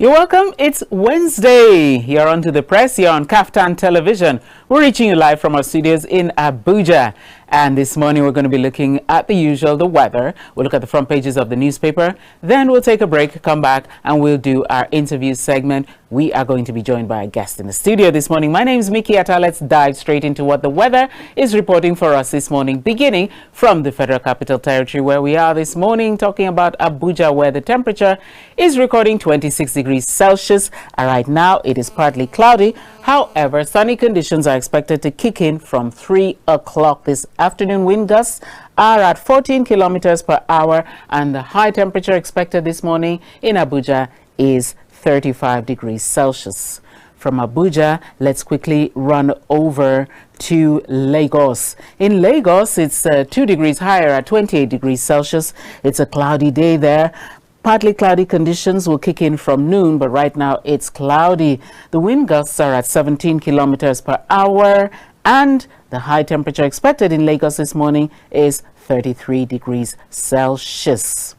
You're welcome. It's Wednesday. You're on to the press. You're on Kaftan Television. We're reaching you live from our studios in Abuja. And this morning, we're going to be looking at the usual, the weather. We'll look at the front pages of the newspaper. Then we'll take a break, come back, and we'll do our interview segment. We are going to be joined by a guest in the studio this morning. My name is Mickey Atta. Let's dive straight into what the weather is reporting for us this morning, beginning from the Federal Capital Territory, where we are this morning, talking about Abuja, where the temperature is recording 26 degrees Celsius. Right now, it is partly cloudy. However, sunny conditions are expected to kick in from 3 o'clock this afternoon. Wind gusts are at 14 kilometers per hour, and the high temperature expected this morning in Abuja is 35 degrees Celsius. From Abuja, let's quickly run over to Lagos. In Lagos, it's 2 degrees higher at 28 degrees Celsius. It's a cloudy day there. Partly cloudy conditions will kick in from noon, but right now it's cloudy. The wind gusts are at 17 kilometers per hour, and the high temperature expected in Lagos this morning is 33 degrees Celsius.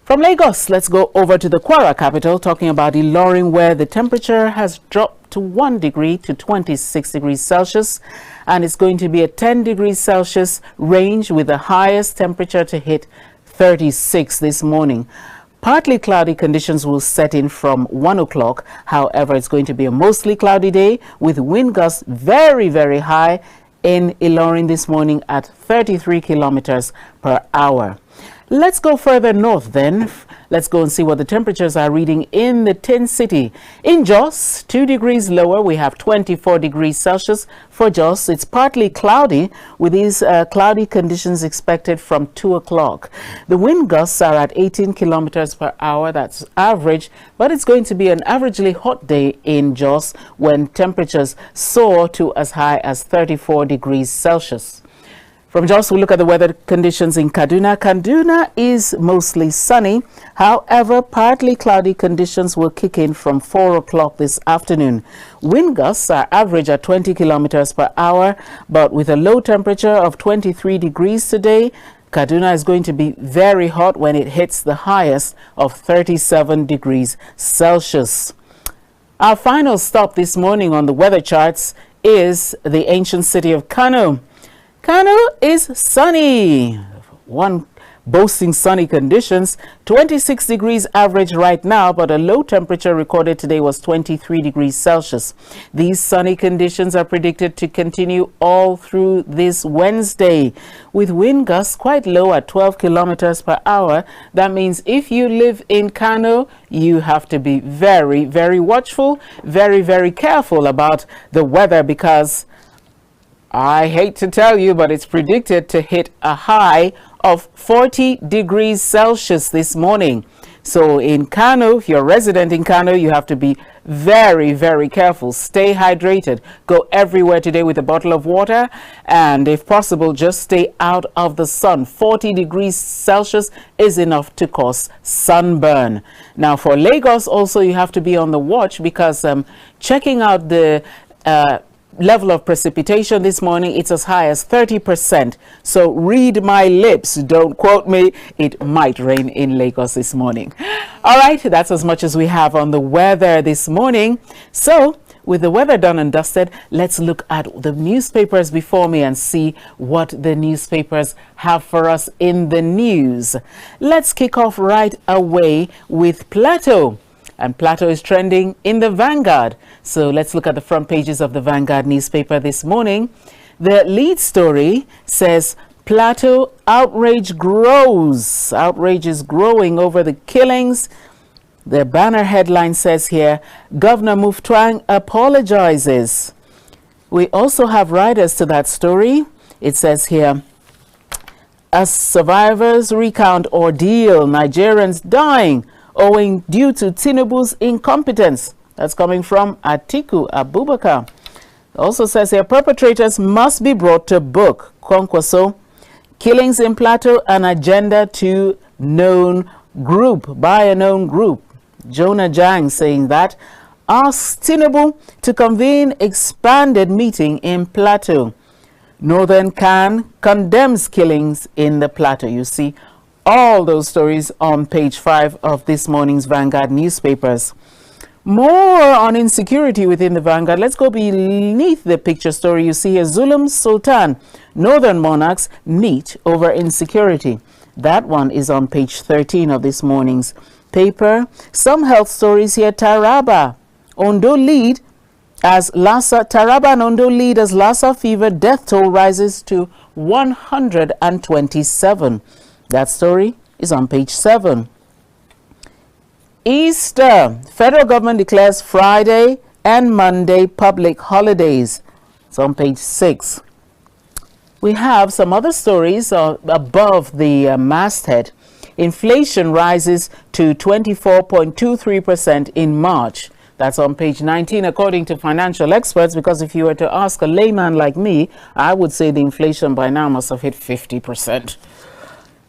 From Lagos, let's go over to the Kwara capital, talking about Ilorin, where the temperature has dropped to 1 degree to 26 degrees Celsius, and it's going to be a 10 degrees Celsius range with the highest temperature to hit 36 this morning. Partly cloudy conditions will set in from 1 o'clock. However, it's going to be a mostly cloudy day with wind gusts very, very high in Ilorin this morning at 33 kilometers per hour. Let's go further north then. Let's go and see what the temperatures are reading in the Tin City. In Jos, 2 degrees lower, we have 24 degrees Celsius. For Jos, it's partly cloudy with these cloudy conditions expected from 2 o'clock. The wind gusts are at 18 kilometers per hour. That's average, but it's going to be an averagely hot day in Jos when temperatures soar to as high as 34 degrees Celsius. From Jos, we look at the weather conditions in Kaduna. Kaduna is mostly sunny. However, partly cloudy conditions will kick in from 4 o'clock this afternoon. Wind gusts are average at 20 kilometers per hour, but with a low temperature of 23 degrees today, Kaduna is going to be very hot when it hits the highest of 37 degrees Celsius. Our final stop this morning on the weather charts is the ancient city of Kano. Kano is sunny, one boasting sunny conditions, 26 degrees average right now, but a low temperature recorded today was 23 degrees Celsius. These sunny conditions are predicted to continue all through this Wednesday, with wind gusts quite low at 12 kilometers per hour. That means if you live in Kano, you have to be very, very watchful, very, very careful about the weather, because I hate to tell you, but it's predicted to hit a high of 40 degrees Celsius this morning. So in Kano, if you're a resident in Kano, you have to be very, very careful. Stay hydrated. Go everywhere today with a bottle of water. And if possible, just stay out of the sun. 40 degrees Celsius is enough to cause sunburn. Now for Lagos, also, you have to be on the watch, because checking out the level of precipitation this morning, it's as high as 30%. So read my lips, don't quote me. It might rain in Lagos this morning. All right, that's as much as we have on the weather this morning. So with the weather done and dusted, let's look at the newspapers before me and see what the newspapers have for us in the news. Let's kick off right away with Plateau. And Plateau is trending in the Vanguard. So let's look at the front pages of the Vanguard newspaper this morning. The lead story says, Plateau outrage grows. Outrage is growing over the killings. The banner headline says here, Governor Muftwang apologizes. We also have riders to that story. It says here, as survivors recount ordeal, Nigerians dying owing due to Tinubu's incompetence. That's coming from Atiku Abubakar. Also says here, perpetrators must be brought to book. Kwankwaso, killings in Plateau, an agenda to known group, by a known group. Jonah Jang saying that, asks Tinubu to convene expanded meeting in Plateau. Northern Can condemns killings in the Plateau. You see all those stories on page 5 of this morning's Vanguard newspapers. More on insecurity within the Vanguard. Let's go beneath the picture story. You see here, Zulum Sultan, Northern Monarchs meet over insecurity. That one is on page 13 of this morning's paper. Some health stories here. Taraba, Ondo lead as Lassa. Taraba and Ondo lead as Lassa fever death toll rises to 127. That story is on page 7. Easter. Federal government declares Friday and Monday public holidays. It's on page 6. We have some other stories above the masthead. Inflation rises to 24.23% in March. That's on page 19, according to financial experts, because if you were to ask a layman like me, I would say the inflation by now must have hit 50%.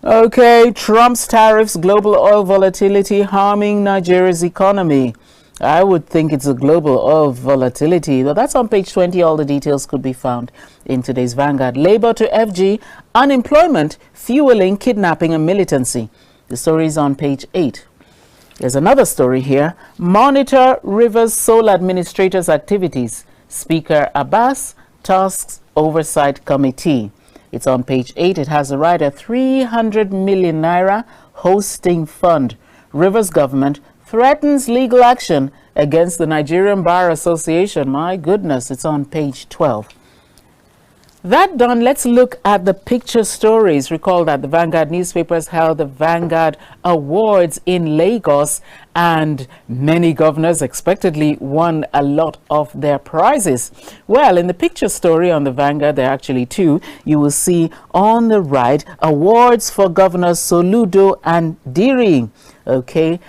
Okay, Trump's tariffs, global oil volatility harming Nigeria's economy. I would think it's a global oil volatility, but that's on page 20. All the details could be found in today's Vanguard. Labor to FG, unemployment fueling kidnapping and militancy. The story is on page 8. There's another story here. Monitor Rivers Sole Administrators' activities. Speaker Abbas tasks Oversight Committee. It's on page 8. It has a rider 300 million naira hosting fund. Rivers government threatens legal action against the Nigerian Bar Association. My goodness, it's on page 12. That done, let's look at the picture stories. Recall that the Vanguard newspapers held the Vanguard Awards in Lagos, and many governors expectedly won a lot of their prizes. Well, in the picture story on the Vanguard, there are actually two. You will see on the right, awards for Governors Soludo and Diri. Okay.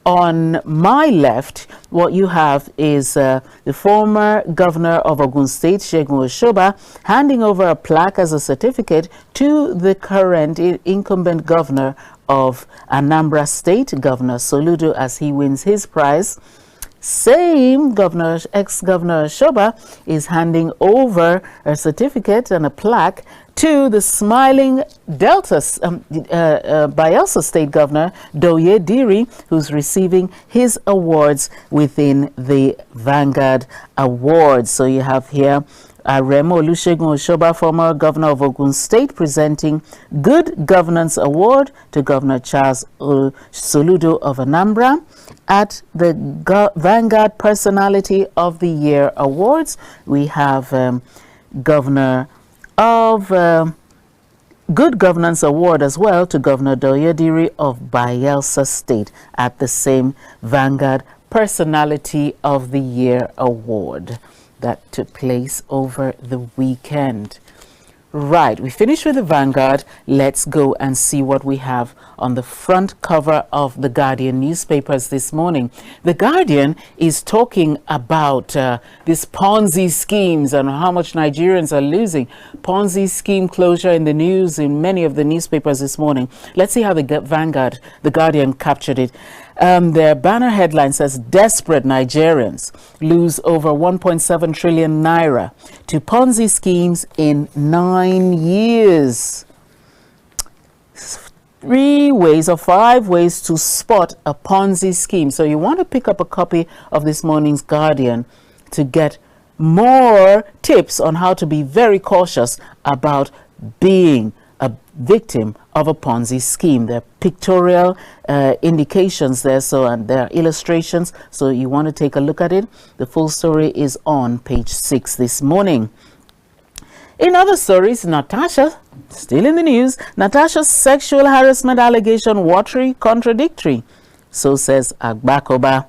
On my left, what you have is the former governor of Ogun State, Segun Oshoba, handing over a plaque as a certificate to the current incumbent governor of Anambra State, Governor Soludo, as he wins his prize. Same governor, ex-governor Oshoba, is handing over a certificate and a plaque to the smiling Bayelsa State Governor Doye Diri, who's receiving his awards within the Vanguard Awards. So you have here Remo Olusegun Oshoba, former governor of Ogun State, presenting Good Governance Award to Governor Charles Soludo of Anambra at the Vanguard Personality of the Year Awards. We have Governor of Good Governance Award as well to Governor Doye Diri of Bayelsa State at the same Vanguard Personality of the Year Award that took place over the weekend. Right, we finished with the Vanguard. Let's go and see what we have on the front cover of the Guardian newspapers this morning. The Guardian is talking about these Ponzi schemes and how much Nigerians are losing. Ponzi scheme closure in the news in many of the newspapers this morning. Let's see how the Guardian captured it. Their banner headline says, desperate Nigerians lose over 1.7 trillion naira to Ponzi schemes in 9 years. 3 ways or 5 ways to spot a Ponzi scheme. So you want to pick up a copy of this morning's Guardian to get more tips on how to be very cautious about being a victim of a Ponzi scheme. There are pictorial indications there, and there are illustrations, so you want to take a look at it. The full story is on page 6 this morning. In other stories, Natasha, still in the news, Natasha's sexual harassment allegation watery, contradictory. So says Agbakoba.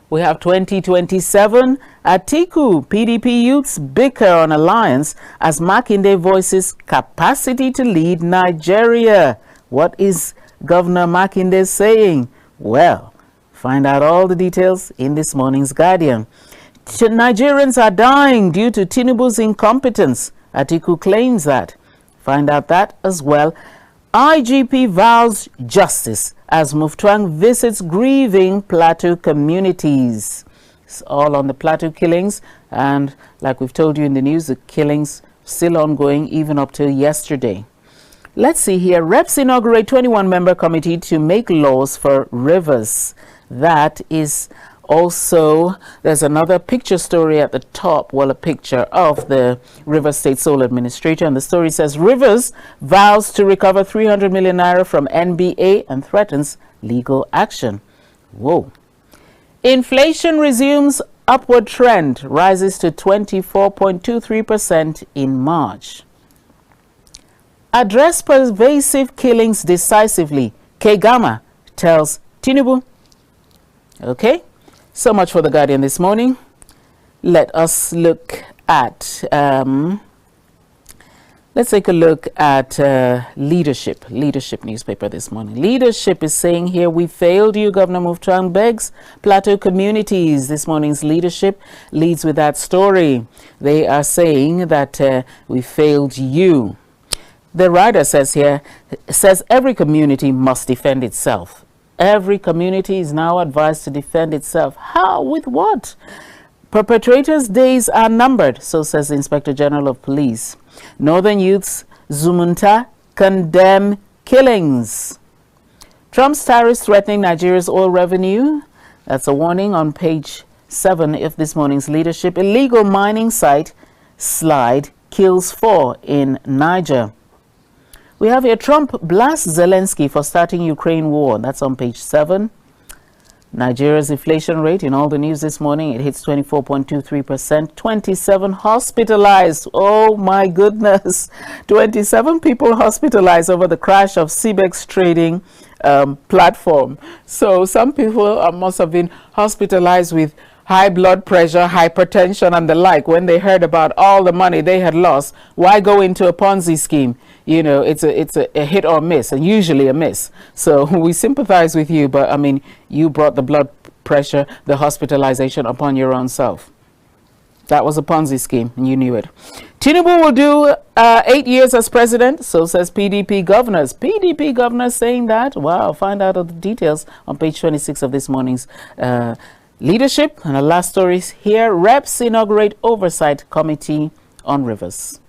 We have 2027. Atiku, PDP youths bicker on alliance as Makinde voices capacity to lead Nigeria. What is Governor Makinde saying? Well, find out all the details in this morning's Guardian. Nigerians are dying due to Tinubu's incompetence. Atiku claims that. Find out that as well. IGP vows justice as Muftwang visits grieving Plateau communities. It's all on the Plateau killings, and like we've told you in the news, the killings still ongoing even up till yesterday. Let's see here. Reps inaugurate 21-member committee to make laws for rivers. That is Also, there's another picture story at the top, well, a picture of the Rivers State Sole Administrator, and the story says Rivers vows to recover 300 million naira from NBA and threatens legal action. Whoa. Inflation resumes upward trend, rises to 24.23% in March. Address pervasive killings decisively, Kegama tells Tinubu. Okay, so much for The Guardian this morning. Let us look at, let's take a look at Leadership newspaper this morning. Leadership is saying here, we failed you, Governor Mufwang begs Plateau communities. This morning's Leadership leads with that story. They are saying that we failed you. The writer says here, every community must defend itself. Every community is now advised to defend itself. How? With what? Perpetrators' days are numbered, so says the Inspector General of Police. Northern youths, Zumunta, condemn killings. Trump's tariffs threatening Nigeria's oil revenue. That's a warning on page 7 of this morning's Leadership. Illegal mining site slide kills 4 in Niger. We have here, Trump blasts Zelensky for starting Ukraine war. That's on page 7. Nigeria's inflation rate in all the news this morning, it hits 24.23%. 27 hospitalized. Oh my goodness. 27 people hospitalized over the crash of CBEX trading platform. So some people must have been hospitalized with high blood pressure, hypertension, and the like when they heard about all the money they had lost. Why go into a Ponzi scheme? You know, it's a hit or miss, and usually a miss. So we sympathize with you, but I mean, you brought the blood pressure, the hospitalization upon your own self. That was a Ponzi scheme, and you knew it. Tinubu will do 8 years as president, so says PDP governors. PDP governors saying that. Wow, find out all the details on page 26 of this morning's Leadership. And the last story here, reps inaugurate oversight committee on rivers.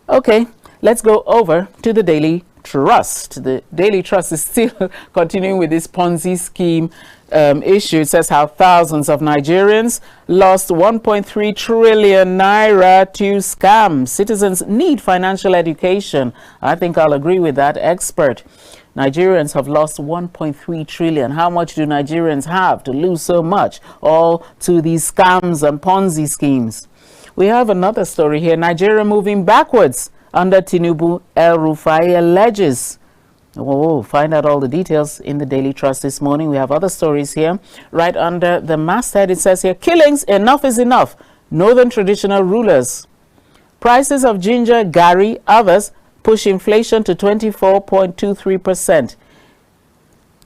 Okay, let's go over to the Daily Trust. The Daily Trust is still continuing with this Ponzi scheme issue. It says how thousands of Nigerians lost 1.3 trillion naira to scam. Citizens need financial education. I think I'll agree with that expert. Nigerians have lost 1.3 trillion. How much do Nigerians have to lose so much? All to these scams and Ponzi schemes. We have another story here. Nigeria moving backwards under Tinubu, El Rufai alleges. Oh, find out all the details in the Daily Trust this morning. We have other stories here. Right under the masthead, it says here, killings, enough is enough. Northern traditional rulers. Prices of ginger, gari, others push inflation to 24.23%.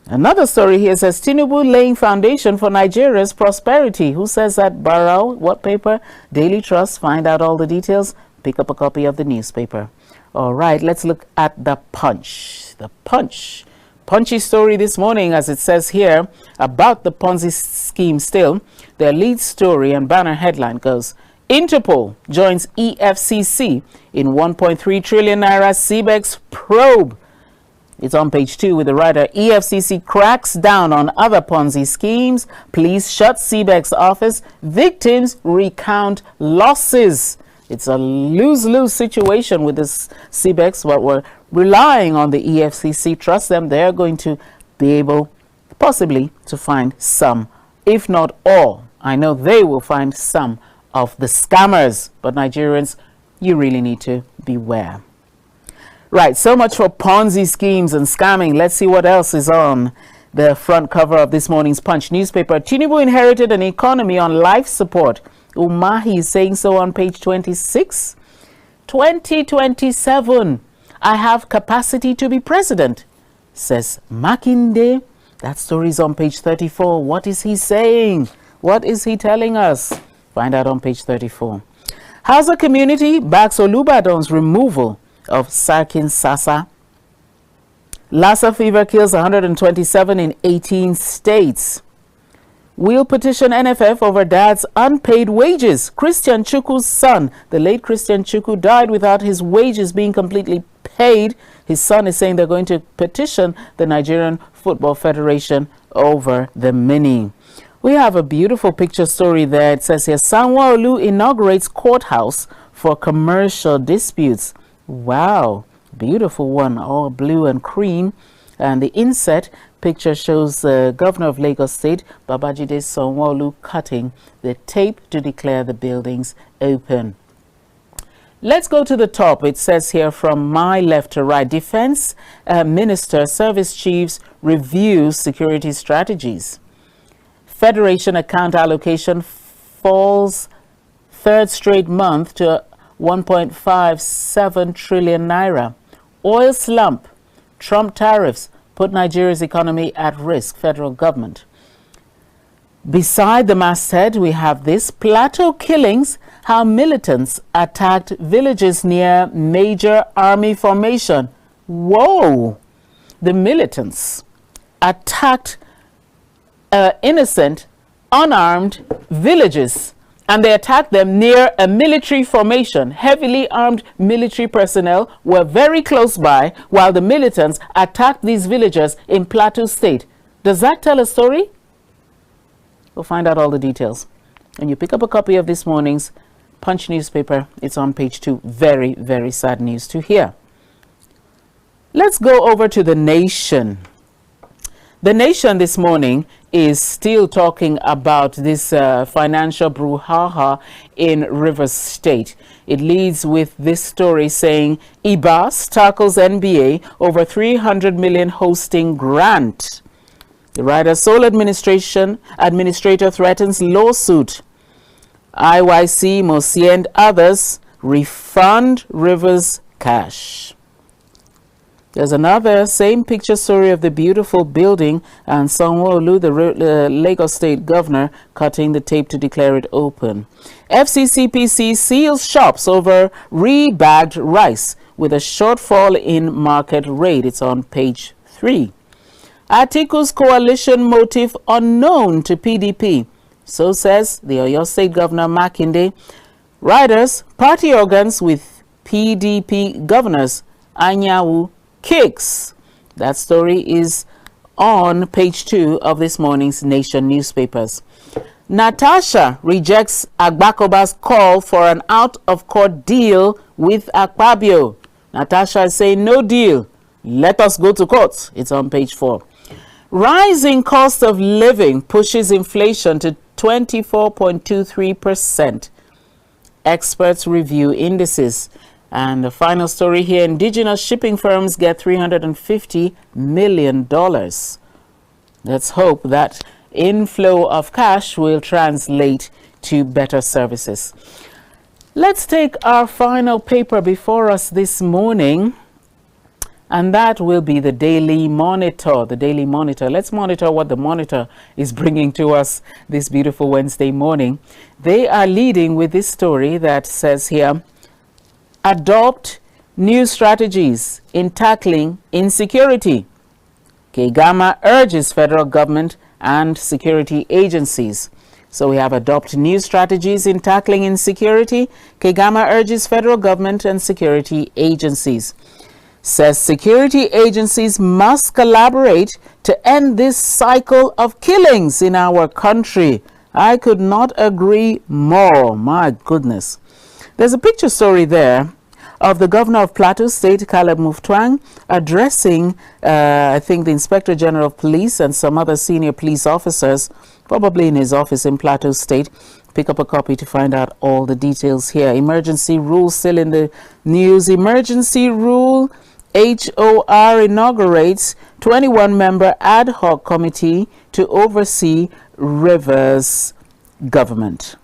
Another story here says Tinubu laying foundation for Nigeria's prosperity. Who says that? Barrow. What paper? Daily Trust. Find out all the details. Pick up a copy of the newspaper. All right, let's look at the Punch. The Punch. Punchy story this morning, as it says here, about the Ponzi scheme still. Their lead story and banner headline goes, Interpol joins EFCC in 1.3 trillion naira CBEX probe. It's on page 2 with the writer. EFCC cracks down on other Ponzi schemes. Police shut CBEX office. Victims recount losses. It's a lose-lose situation with this CBEX, but we're relying on the EFCC. Trust them. They're going to be able possibly to find some, if not all. I know they will find some of the scammers, but Nigerians, you really need to beware. Right, so much for Ponzi schemes and scamming. Let's see what else is on the front cover of this morning's Punch newspaper. Tinubu inherited an economy on life support. Umahi is saying so on page 26. 2027, I have capacity to be president, says Makinde. That story is on page 34. What is he saying? What is he telling us? Find out on page 34. Hausa community backs Olubadan's removal of Sarkin Sasa. Lassa fever kills 127 in 18 states. We'll petition NFF over dad's unpaid wages. Christian Chukwu's son, the late Christian Chukwu, died without his wages being completely paid. His son is saying they're going to petition the Nigerian Football Federation over the mini. We have a beautiful picture story there. It says here, Sanwo-Olu inaugurates courthouse for commercial disputes. Wow, beautiful one, all blue and cream. And the inset picture shows the governor of Lagos State, Babajide Sanwo-Olu, cutting the tape to declare the buildings open. Let's go to the top. It says here from my left to right, Defense Minister, Service Chiefs review security strategies. Federation account allocation falls third straight month to 1.57 trillion naira. Oil slump. Trump tariffs put Nigeria's economy at risk. Federal government. Beside the masthead, we have this: Plateau killings, how militants attacked villages near major army formation. Whoa! The militants attacked innocent, unarmed villages, and they attacked them near a military formation. Heavily armed military personnel were very close by while the militants attacked these villagers in Plateau State. Does that tell a story? We'll find out all the details. And you pick up a copy of this morning's Punch newspaper. It's on page 2. Very, very sad news to hear. Let's go over to The Nation. The Nation this morning is still talking about this financial brouhaha in Rivers State. It leads with this story saying, IBAS tackles NBA over 300 million hosting grant. The Rider Sole administrator threatens lawsuit. IYC, Mosi and others refund Rivers cash. There's another same picture story of the beautiful building and Sanwo-Olu, the Lagos State governor, cutting the tape to declare it open. FCCPC seals shops over rebagged rice with a shortfall in market rate. It's on page 3. Atiku's coalition motive unknown to PDP. So says the Oyo State Governor Makinde. Riders, party organs with PDP governors. Anyawu kicks. That story is on page 2 of this morning's Nation newspapers. Natasha rejects Agbakoba's call for an out-of-court deal with Akpabio. Natasha is saying no deal. Let us go to court. It's on page 4. Rising cost of living pushes inflation to 24.23%. Experts review indices. And the final story here, indigenous shipping firms get $350 million. Let's hope that inflow of cash will translate to better services. Let's take our final paper before us this morning, and that will be the Daily Monitor. The Daily Monitor. Let's monitor what the Monitor is bringing to us this beautiful Wednesday morning. They are leading with this story that says here, adopt new strategies in tackling insecurity. Kegama urges federal government and security agencies. So we have adopt new strategies in tackling insecurity. Kegama urges federal government and security agencies. Says security agencies must collaborate to end this cycle of killings in our country. I could not agree more. My goodness. There's a picture story there of the governor of Plateau State, Caleb Mutfwang, addressing, I think, the Inspector General of Police and some other senior police officers, probably in his office in Plateau State. Pick up a copy to find out all the details here. Emergency rule still in the news. Emergency rule, HOR inaugurates 21-member ad hoc committee to oversee Rivers government.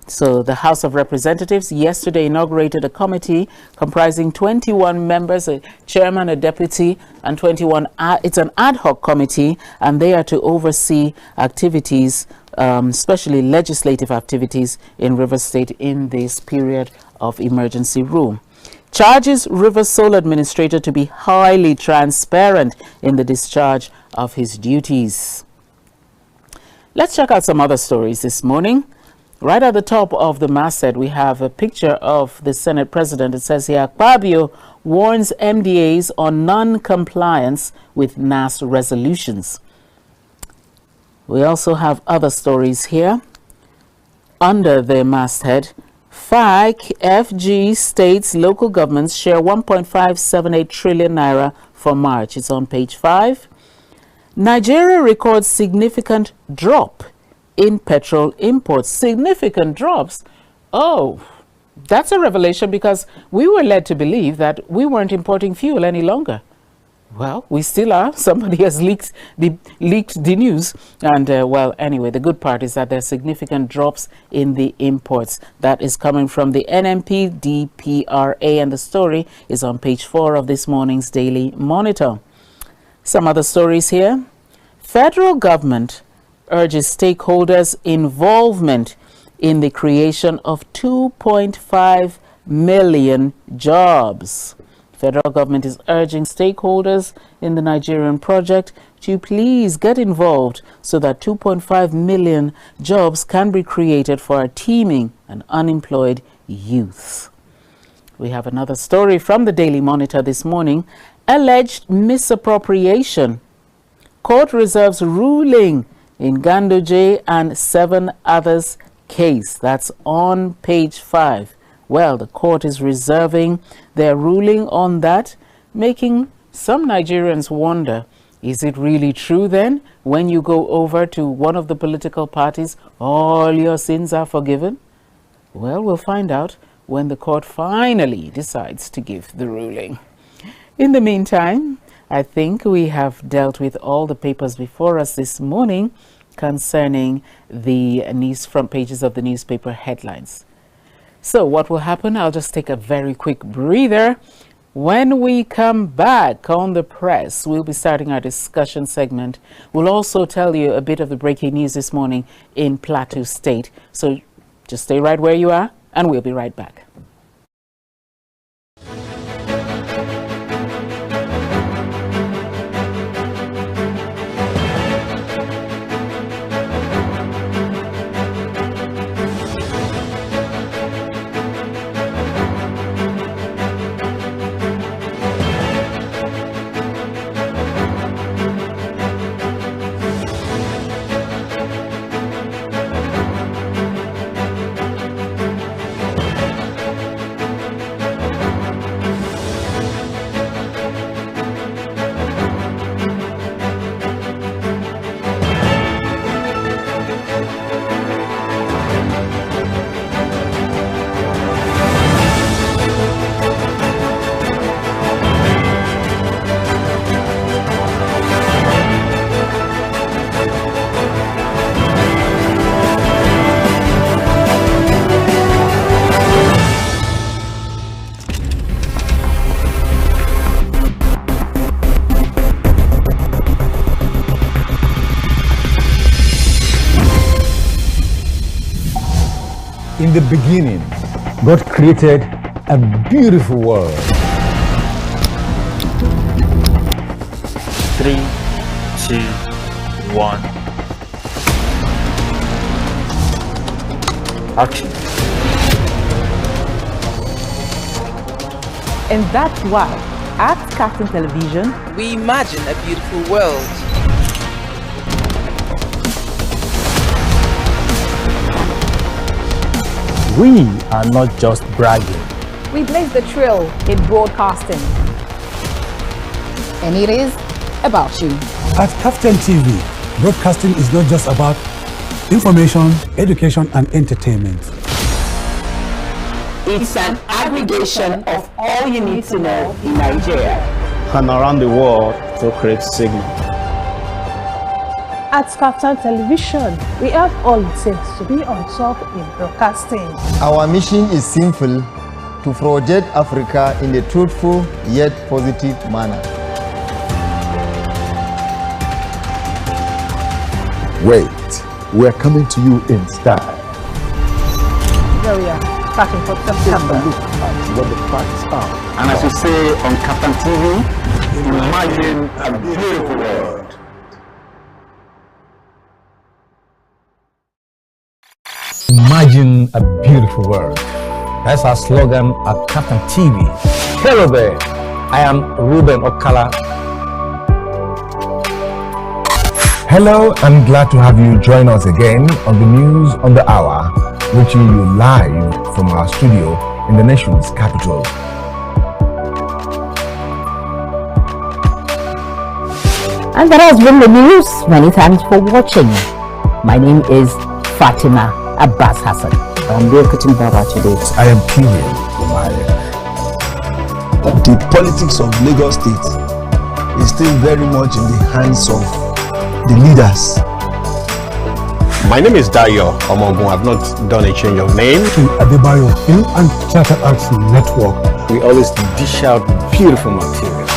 So the House of Representatives yesterday inaugurated a committee comprising 21 members, a chairman, a deputy, and 21. It's an ad hoc committee, and they are to oversee activities, especially legislative activities in Rivers State in this period of emergency rule. Charges Rivers Sole administrator to be highly transparent in the discharge of his duties. Let's check out some other stories this morning. Right at the top of the masthead, we have a picture of the Senate President. It says here, Akpabio warns MDAs on non-compliance with NAS resolutions. We also have other stories here. Under the masthead, FAC, FG, states, local governments share 1.578 trillion naira for March. It's on page 5. Nigeria records significant drop in petrol imports. Significant drops. Oh, that's a revelation, because we were led to believe that we weren't importing fuel any longer. Well, we still are. Somebody has leaked the news. And, well, anyway, the good part is that there are significant drops in the imports. That is coming from the NMP DPRA, and the story is on page 4 of this morning's Daily Monitor. Some other stories here. Federal government urges stakeholders' involvement in the creation of 2.5 million jobs. Federal government is urging stakeholders in the Nigerian project to please get involved so that 2.5 million jobs can be created for our teeming and unemployed youth. We have another story from the Daily Monitor this morning. Alleged misappropriation. Court reserves ruling in Gandoje and 7 others case. That's on page 5. Well, the court is reserving their ruling on that, making some Nigerians wonder, is it really true then, when you go over to one of the political parties, all your sins are forgiven? Well, we'll find out when the court finally decides to give the ruling. In the meantime, I think we have dealt with all the papers before us this morning concerning the front pages of the newspaper headlines. So what will happen? I'll just take a very quick breather. When we come back on the press, we'll be starting our discussion segment. We'll also tell you a bit of the breaking news this morning in Plateau State. So just stay right where you are, and we'll be right back. In the beginning, God created a beautiful world. 3, 2, 1. Action. And that's why, at Kaftan Television, we imagine a beautiful world. We are not just bragging. We blaze the trail in broadcasting. And it is about you. At Kaftan TV, broadcasting is not just about information, education, and entertainment. It's an aggregation of all you need to know in Nigeria and around the world to create signal. At Kaftan Television, we have all it takes to be on top in broadcasting. Our mission is simple: to project Africa in a truthful yet positive manner. Wait, we're coming to you in style. Here we are, starting from September. Look at what the facts are. And as you say on Kaftan TV, imagine a beautiful world. Imagine Imagine a beautiful world. That's our slogan at Kaftan TV. Hello there, I am Ruben Okala. Hello, I'm glad to have you join us again on the news on the hour, reaching you live from our studio in the nation's capital. And that has been the news. Many thanks for watching. My name is Fatima Abbas Hassan. I'm here cutting Baba today. I am Kirian Omaya. The politics of Lagos State is still very much in the hands of the leaders. My name is Dayo Omogun. I've not done a change of name. To Adebayo Film and Theatre Arts Network. We always dish out beautiful material.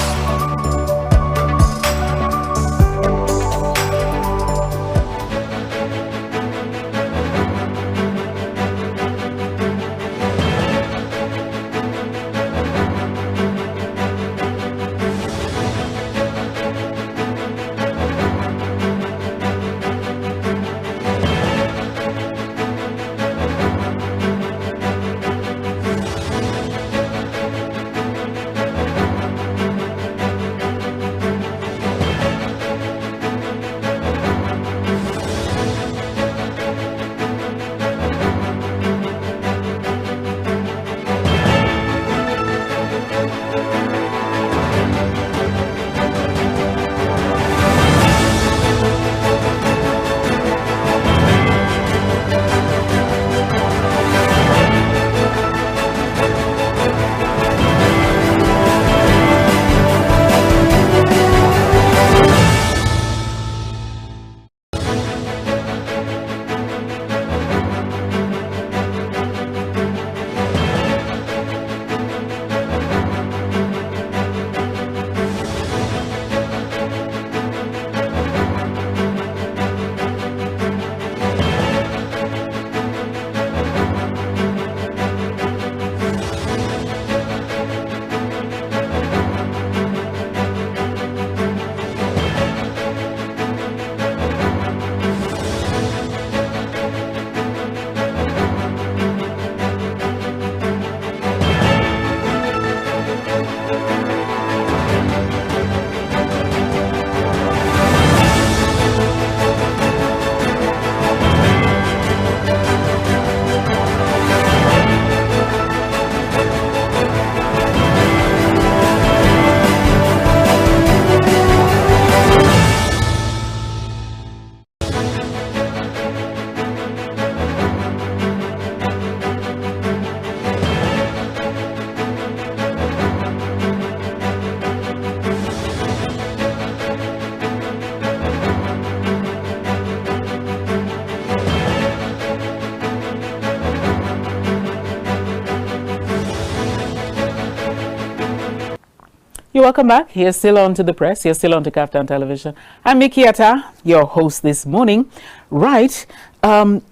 You're welcome back. You're still on to the press. You're still on to Kaftan Television. I'm Mickey Atta, your host this morning. Right.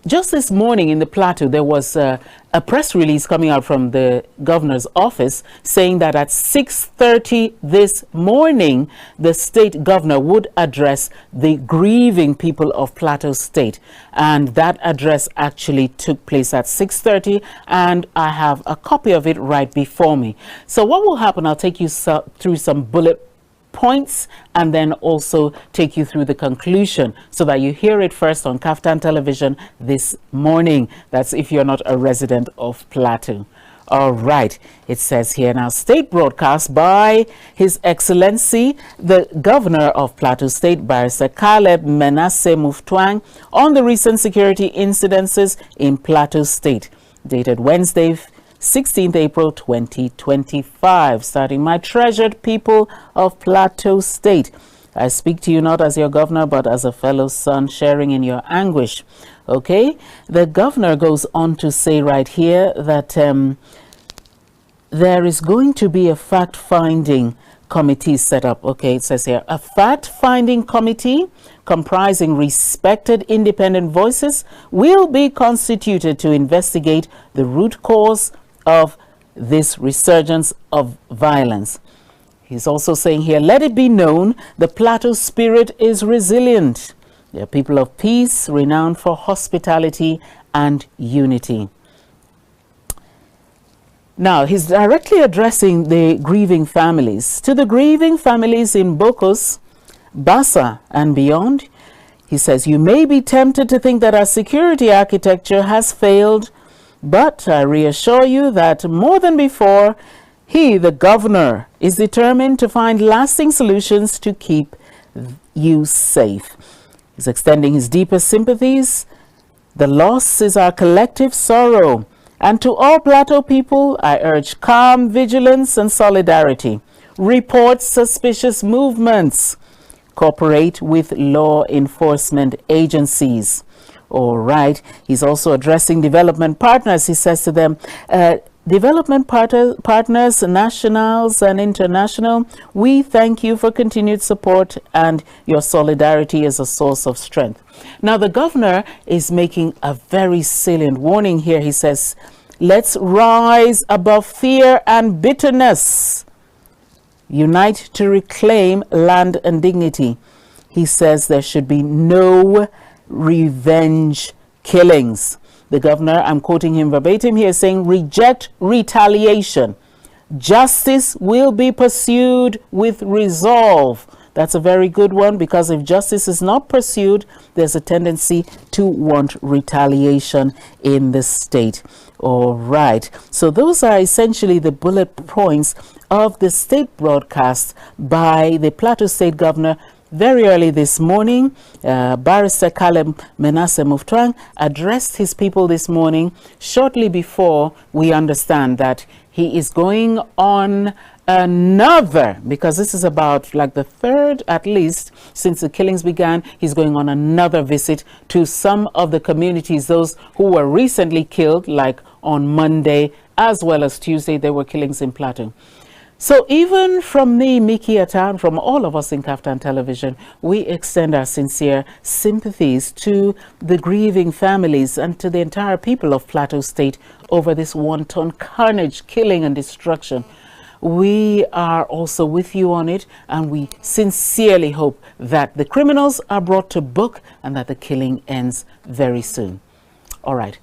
Just this morning in the Plateau, there was a press release coming out from the governor's office saying that at 6:30 this morning, the state governor would address the grieving people of Plateau State. And that address actually took place at 6:30, and I have a copy of it right before me. So what will happen, I'll take you through some bullet points and then also take you through the conclusion so that you hear it first on Kaftan Television this morning. That's if you're not a resident of Plateau. All right, it says here now, state broadcast by His Excellency the Governor of Plateau State, Barrister Caleb Menasse Muftwang, on the recent security incidences in Plateau State, dated Wednesday, 16th April 2025. Starting, my treasured people of Plateau State, I speak to you not as your governor, but as a fellow son sharing in your anguish. Okay, the governor goes on to say right here that there is going to be a fact-finding committee set up. Okay, it says here, a fact-finding committee comprising respected independent voices will be constituted to investigate the root cause of this resurgence of violence. He's also saying here, let it be known the Plateau spirit is resilient. They are people of peace, renowned for hospitality and unity. Now, he's directly addressing the grieving families. To the grieving families in Bokos, Bassa, and beyond, he says, you may be tempted to think that our security architecture has failed, but I reassure you that more than before, he, the governor, is determined to find lasting solutions to keep you safe. He's extending his deepest sympathies. The loss is our collective sorrow. And to all Plateau people, I urge calm vigilance and solidarity. Report suspicious movements. Cooperate with law enforcement agencies. All right. He's also addressing development partners. He says to them, development partners, nationals and international, we thank you for continued support, and your solidarity is a source of strength. Now, the governor is making a very salient warning here. He says, let's rise above fear and bitterness. Unite to reclaim land and dignity. He says there should be no revenge killings. The governor, I'm quoting him verbatim here, saying, reject retaliation. Justice will be pursued with resolve. That's a very good one, because if justice is not pursued, there's a tendency to want retaliation in the state. All right. So those are essentially the bullet points of the state broadcast by the Plateau State Governor very early this morning. Barrister Caleb Menasse Muftwang addressed his people this morning shortly before we understand that he is going on another, because this is about like the third, at least, since the killings began, he's going on another visit to some of the communities, those who were recently killed, like on Monday, as well as Tuesday, there were killings in Plateau. So even from me, Mickey Atan, from all of us in Kaftan Television, we extend our sincere sympathies to the grieving families and to the entire people of Plateau State over this wanton carnage, killing and destruction. We are also with you on it, and we sincerely hope that the criminals are brought to book and that the killing ends very soon. All right.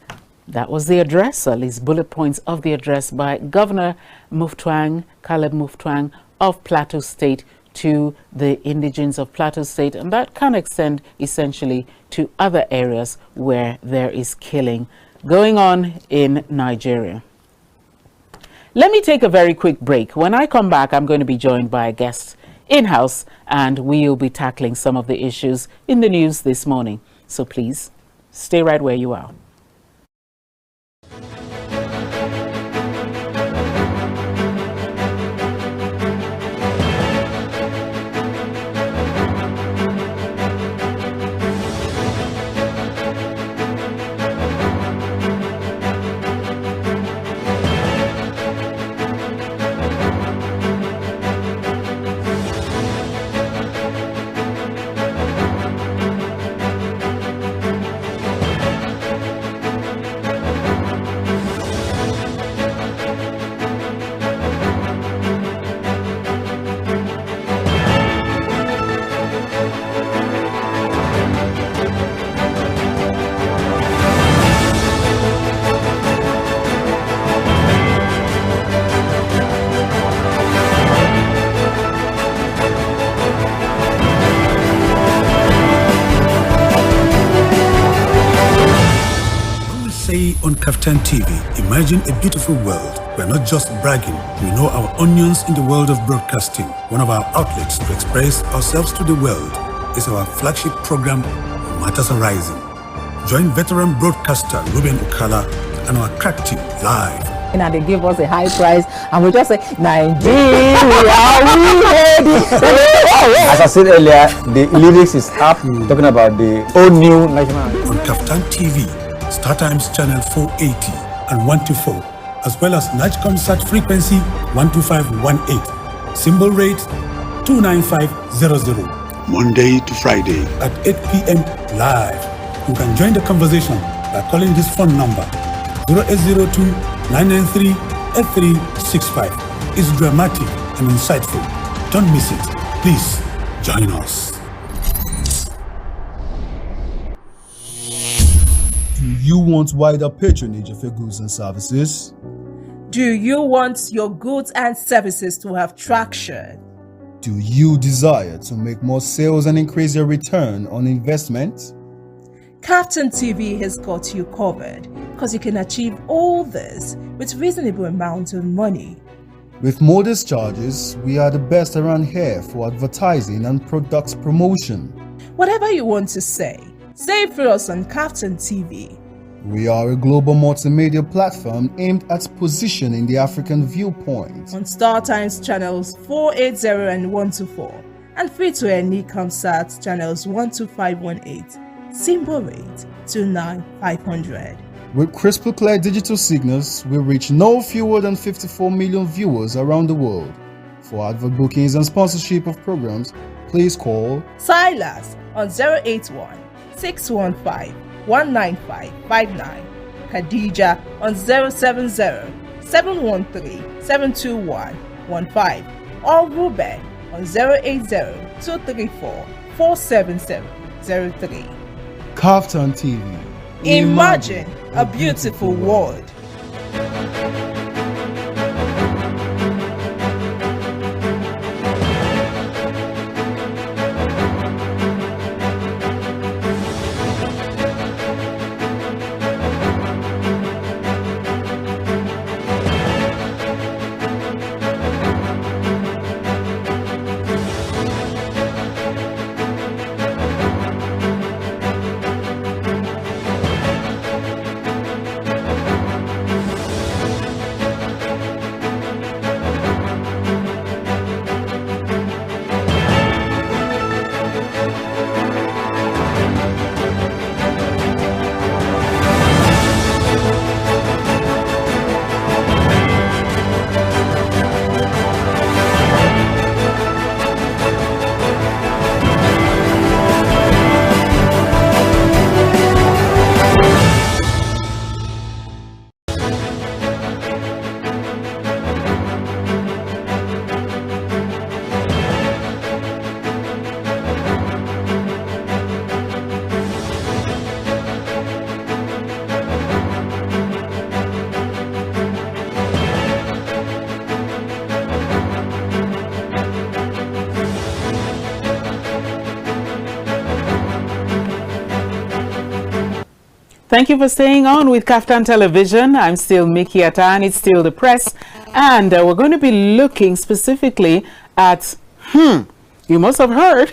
That was the address, at least bullet points of the address by Governor Muftwang, Caleb Muftwang of Plateau State, to the indigents of Plateau State. And that can extend essentially to other areas where there is killing going on in Nigeria. Let me take a very quick break. When I come back, I'm going to be joined by a guest in-house, and we'll be tackling some of the issues in the news this morning. So please stay right where you are. On Kaftan TV, imagine a beautiful world. We're not just bragging, we know our onions in the world of broadcasting. One of our outlets to express ourselves to the world is our flagship program, Matters Arising. Join veteran broadcaster Ruben Okala and our crack team live. And they give us a high price, and we just say, Nigeria, we ready? As I said earlier, the lyrics is up, talking about the old new national. On Kaftan TV, StarTimes channel 480 and 124, as well as NIGCOMSAT frequency 12518, symbol rate 29500. Monday to Friday at 8 p.m. live. You can join the conversation by calling this phone number 0802-993-8365. It's dramatic and insightful. Don't miss it. Please join us. you want wider patronage of your goods and services? Do you want your goods and services to have traction? Do you desire to make more sales and increase your return on investment? KAFTAN TV has got you covered because you can achieve all this with reasonable amounts of money. With modest charges, we are the best around here for advertising and products promotion. Whatever you want to say it for us on KAFTAN TV. We are a global multimedia platform aimed at positioning the African viewpoint on StarTimes channels 480 and 124 and free-to-air NIGCOMSAT channels 12518, symbol rate 29500. With crystal clear digital signals, we reach no fewer than 54 million viewers around the world. For advert bookings and sponsorship of programs, please call Silas on 081 615 19559, Khadija on 070 713 72115, or Ruben on 080 234 47703. KAFTAN TV. Imagine a beautiful world. Thank you for staying on with KAFTAN Television. I'm still Mickey Atan. It's still the press. And we're going to be looking specifically at, you must have heard,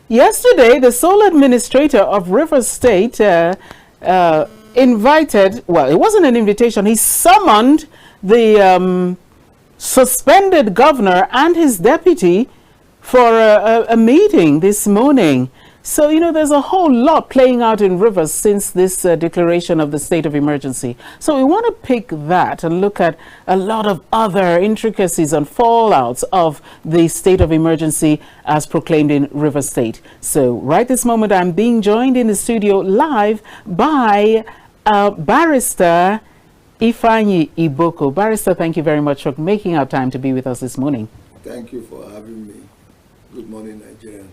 yesterday the sole administrator of Rivers State invited, well, it wasn't an invitation, he summoned the suspended governor and his deputy for a meeting this morning. So, you know, there's a whole lot playing out in Rivers since this declaration of the state of emergency. So we want to pick that and look at a lot of other intricacies and fallouts of the state of emergency as proclaimed in Rivers State. So right this moment, I'm being joined in the studio live by Barrister Ifeanyi Iboko. Barrister, thank you very much for making our time to be with us this morning. Thank you for having me. Good morning, Nigerians.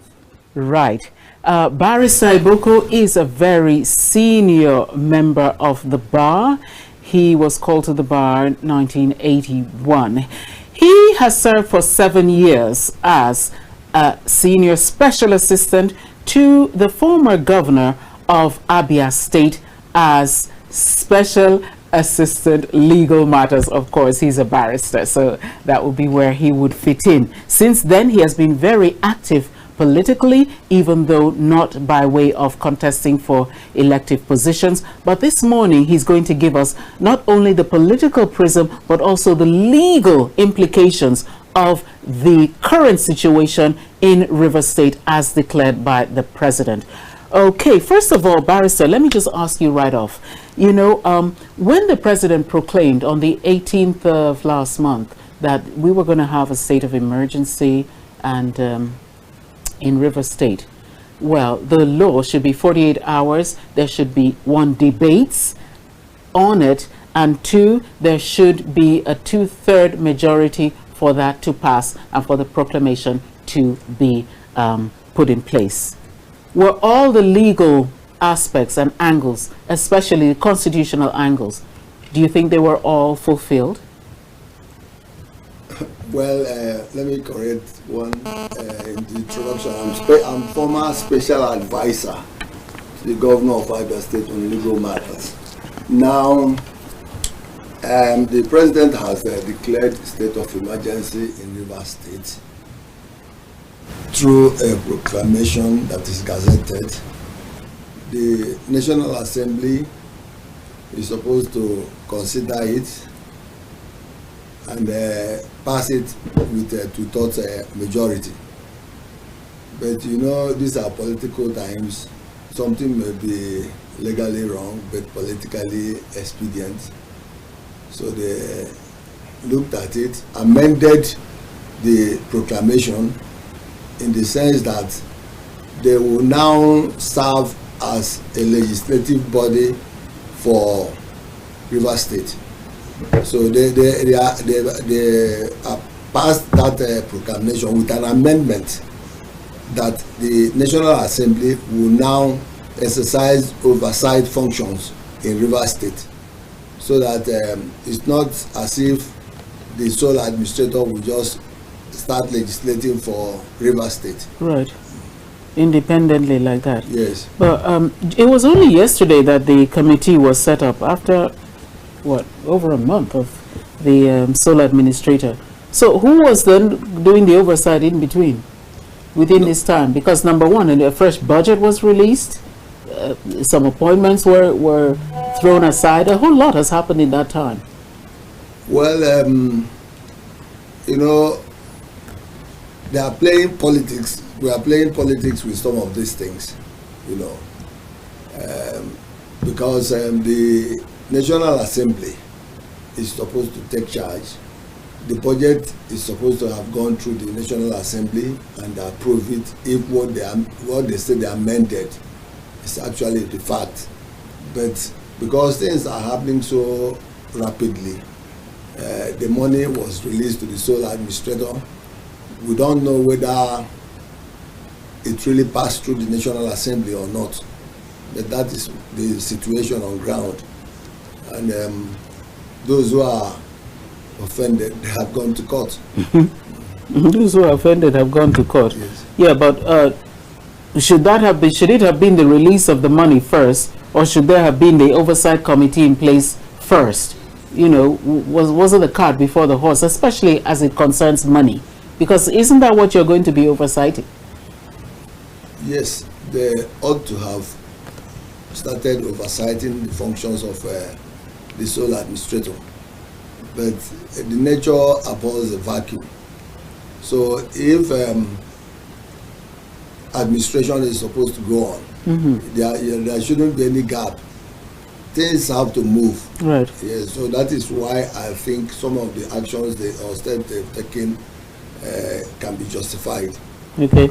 Right. Barrister Iboko is a very senior member of the bar. He was called to the bar in 1981. He has served for 7 years as a senior special assistant to the former governor of Abia State as special assistant legal matters. Of course, he's a barrister, so that would be where he would fit in. Since then, he has been very active politically, even though not by way of contesting for elective positions. But this morning, he's going to give us not only the political prism, but also the legal implications of the current situation in Rivers State as declared by the president. Okay, first of all, Barrister, let me just ask you right off. You know, when the president proclaimed on the 18th of last month that we were going to have a state of emergency and in Rivers State, well, the law should be 48 hours. There should be 1, debates on it, and 2, there should be a 2/3 majority for that to pass and for the proclamation to be put in place. Were all the legal aspects and angles, especially the constitutional angles, do you think they were all fulfilled? Well, let me correct one in the introduction. I'm former special advisor to the governor of Abia State on legal matters. Now, the president has declared state of emergency in Rivers State through a proclamation that is gazetted. The National Assembly is supposed to consider it and pass it with a two-thirds majority. But you know, these are political times. Something may be legally wrong, but politically expedient. So they looked at it, amended the proclamation in the sense that they will now serve as a legislative body for Rivers State. So they passed that proclamation with an amendment that the National Assembly will now exercise oversight functions in Rivers State, so that it's not as if the sole administrator will just start legislating for Rivers State. Right. Independently like that. Yes. But it was only yesterday that the committee was set up after, what, over a month of the sole administrator. So who was then doing the oversight in between, within this time? Because number one, a fresh budget was released, some appointments were thrown aside, a whole lot has happened in that time. Well, you know, they are playing politics. We are playing politics with some of these things, you know, because the National Assembly is supposed to take charge. The budget is supposed to have gone through the National Assembly and approve it if what they say they amended is actually the fact. But because things are happening so rapidly, the money was released to the sole administrator. We don't know whether it really passed through the National Assembly or not. But that is the situation on ground. And those who are offended, they have gone to court. Those who are offended have gone to court. Yes. Yeah, but should it have been the release of the money first, or should there have been the oversight committee in place first? You know, wasn't the cart before the horse, especially as it concerns money? Because isn't that what you're going to be oversighting? Yes, they ought to have started oversighting the functions of the sole administrator. But the nature abhors a vacuum. So if administration is supposed to go on, there shouldn't be any gap. Things have to move. Right. Yes, so that is why I think some of the actions or steps they've taken can be justified. Okay.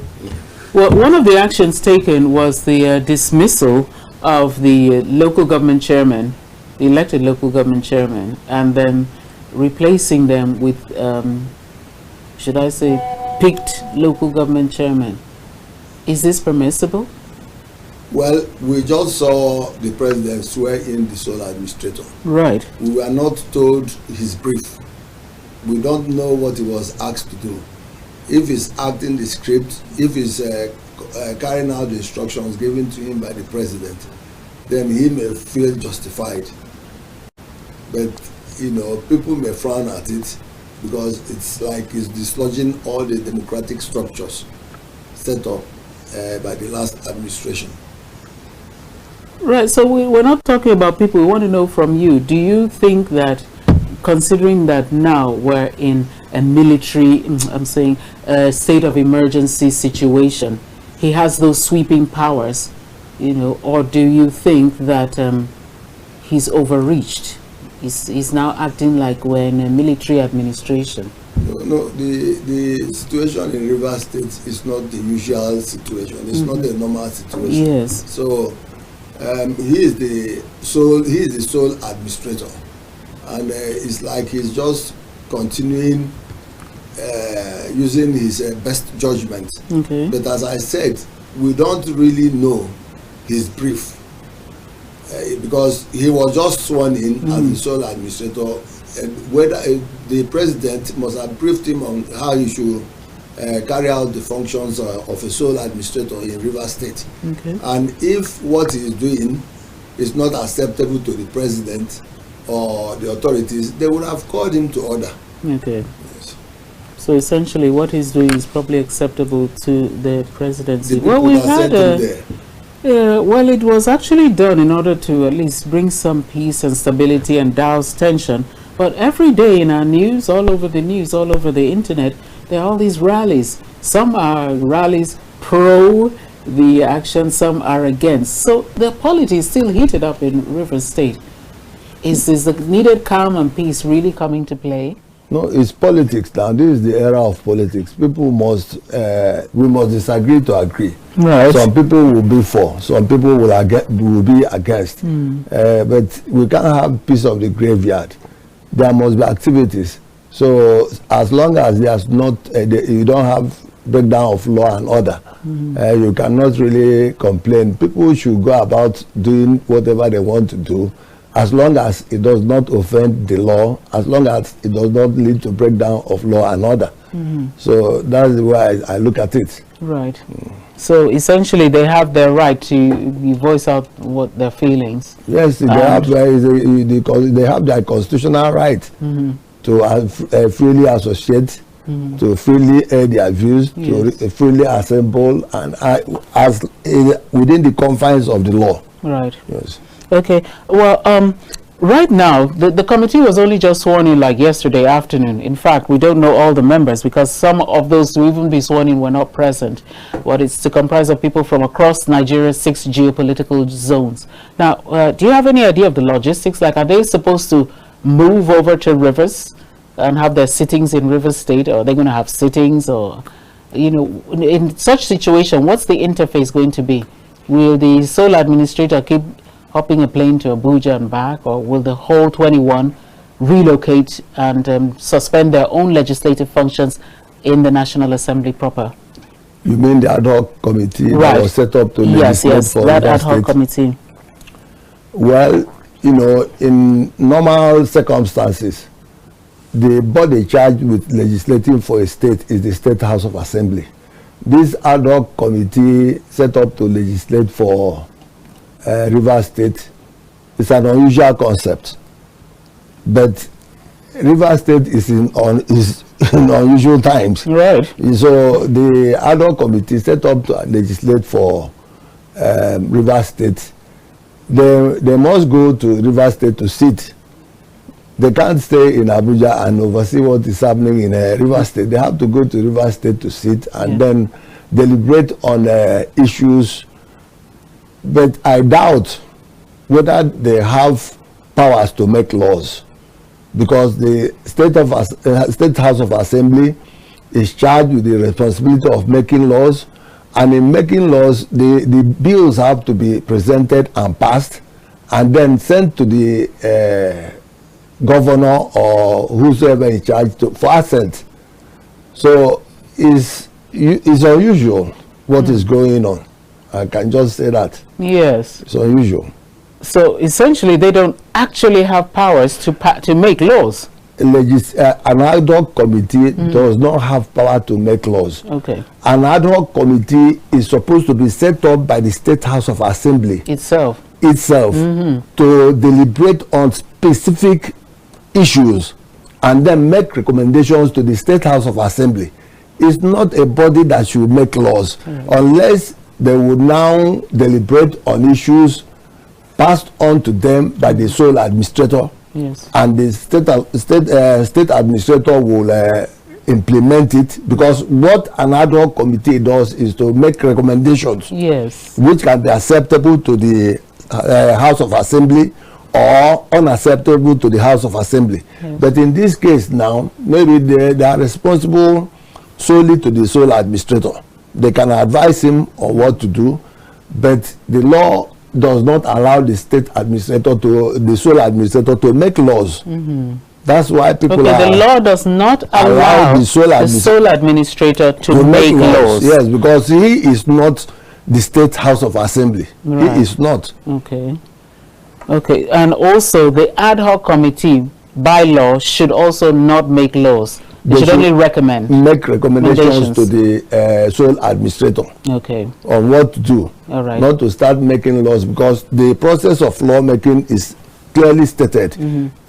Well, one of the actions taken was the dismissal of the local government chairman, the elected local government chairman, and then replacing them with, should I say, picked local government chairman. Is this permissible? Well, we just saw the president swear in the sole administrator. Right. We were not told his brief. We don't know what he was asked to do. If he's acting the script, if he's carrying out the instructions given to him by the president, then he may feel justified. But, you know, people may frown at it because it's like he's dislodging all the democratic structures set up by the last administration. Right, so we're not talking about people. We want to know from you, do you think that, considering that now we're in a military, state of emergency situation, he has those sweeping powers, you know, or do you think that he's overreached? He's now acting like we're in a military administration? No, the situation in Rivers State is not the usual situation. It's not the normal situation. Yes. So he is the sole administrator, and it's like he's just continuing using his best judgment. Okay. But as I said, we don't really know his brief. Because he was just sworn in as the sole administrator, and whether the president must have briefed him on how he should carry out the functions of a sole administrator in Rivers State. Okay. And if what he is doing is not acceptable to the president or the authorities, they would have called him to order. Okay. Yes. So essentially, what he's doing is probably acceptable to the presidency. The people that sent him there. Well, it was actually done in order to at least bring some peace and stability and douse tension. But every day in our news, all over the internet, there are all these rallies. Some are rallies pro the action, some are against. So the politics still heated up in Rivers State. Is the needed calm and peace really coming to play? No, it's politics now. This is the era of politics. People must, we must disagree to agree. Right. Some people will be for, some people will be against. But we can't have peace of the graveyard. There must be activities. So as long as there's not, you don't have breakdown of law and order, you cannot really complain. People should go about doing whatever they want to do, as long as it does not offend the law, as long as it does not lead to breakdown of law and order. So that's the way I look at it. Right. So essentially they have their right to voice out what their feelings. Yes, they have their constitutional right to freely associate, to freely air their views, to freely assemble, and within the confines of the law. Right. Yes. Okay. Well, right now, the committee was only just sworn in like yesterday afternoon. In fact, we don't know all the members because some of those to even be sworn in were not present. What it's to comprise of people from across Nigeria's 6 geopolitical zones. Now, do you have any idea of the logistics? Like, are they supposed to move over to Rivers and have their sittings in Rivers State, or are they going to have sittings, or, you know, in such situation, what's the interface going to be? Will the sole administrator keep hopping a plane to Abuja and back, or will the whole 21 relocate and suspend their own legislative functions in the National Assembly proper? You mean the ad hoc committee that was set up to legislate for that ad hoc committee? Well, you know, in normal circumstances, the body charged with legislating for a state is the State House of Assembly. This ad hoc committee set up to legislate for Rivers State is an unusual concept, but Rivers State is in unusual times. Right. So the ad hoc committee set up to legislate for Rivers State. They must go to Rivers State to sit. They can't stay in Abuja and oversee what is happening in Rivers State. They have to go to Rivers State to sit and then deliberate on issues. But I doubt whether they have powers to make laws, because the State House of Assembly is charged with the responsibility of making laws, and in making laws, the bills have to be presented and passed, and then sent to the governor or whosoever in charge for assent. So it's unusual what is going on. I can just say that. Yes. It's unusual. So essentially, they don't actually have powers to make laws. An ad hoc committee does not have power to make laws. Okay. An ad hoc committee is supposed to be set up by the State House of Assembly itself to deliberate on specific issues and then make recommendations to the State House of Assembly. It's not a body that should make laws unless they would now deliberate on issues passed on to them by the sole administrator. Yes. And the state administrator will implement it, because what an ad hoc committee does is to make recommendations which can be acceptable to the House of Assembly or unacceptable to the House of Assembly. But in this case now, maybe they are responsible solely to the sole administrator. They can advise him on what to do, but the law does not allow the state administrator the sole administrator to make laws. That's why people the law does not allow the sole administrator to make laws. Yes, because he is not the State House of Assembly. Right. He is not. Okay. Okay, and also the ad hoc committee by law should also not make laws. They should only recommend. Make recommendations to the sole administrator. Okay. On what to do. All right. Not to start making laws, because the process of lawmaking is clearly stated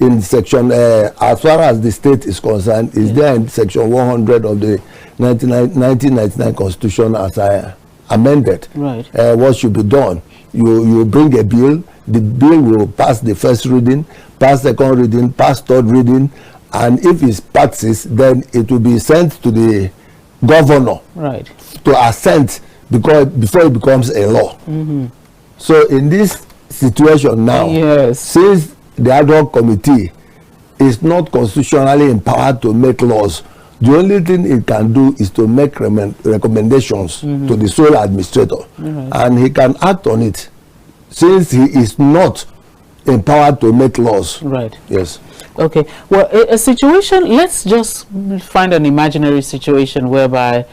in section, as far as the state is concerned, is there in section 100 of the 1999 Constitution as amended. Right. What should be done? You bring a bill. The bill will pass the first reading, pass second reading, pass third reading, and if it passes, then it will be sent to the governor to assent before it becomes a law. So in this situation now, since the ad hoc committee is not constitutionally empowered to make laws, the only thing it can do is to make recommendations to the sole administrator, and he can act on it, since he is not empowered to make laws. Right. Yes. Okay. Well, a situation, let's just find an imaginary situation whereby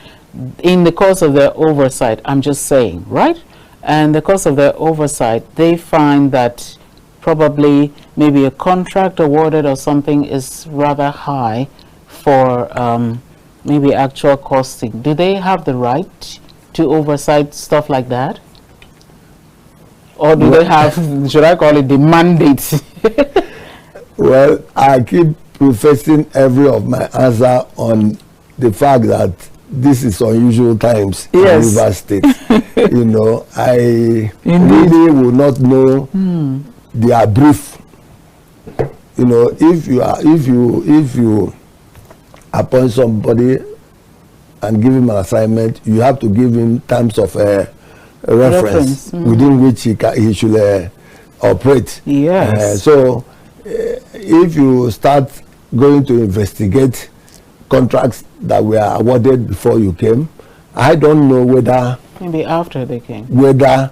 in the course of their oversight, I'm just saying, right? And the course of their oversight, they find that probably maybe a contract awarded or something is rather high for maybe actual costing. Do they have the right to oversight stuff like that? Or do they have, should I call it the mandate? Well, I keep professing every of my answer on the fact that this is unusual times in River State. You know, I really will not know their brief. You know, if you appoint somebody and give him an assignment, you have to give him terms of reference within which he should operate. Yes. So if you start going to investigate contracts that were awarded before you came, I don't know whether maybe after they came, whether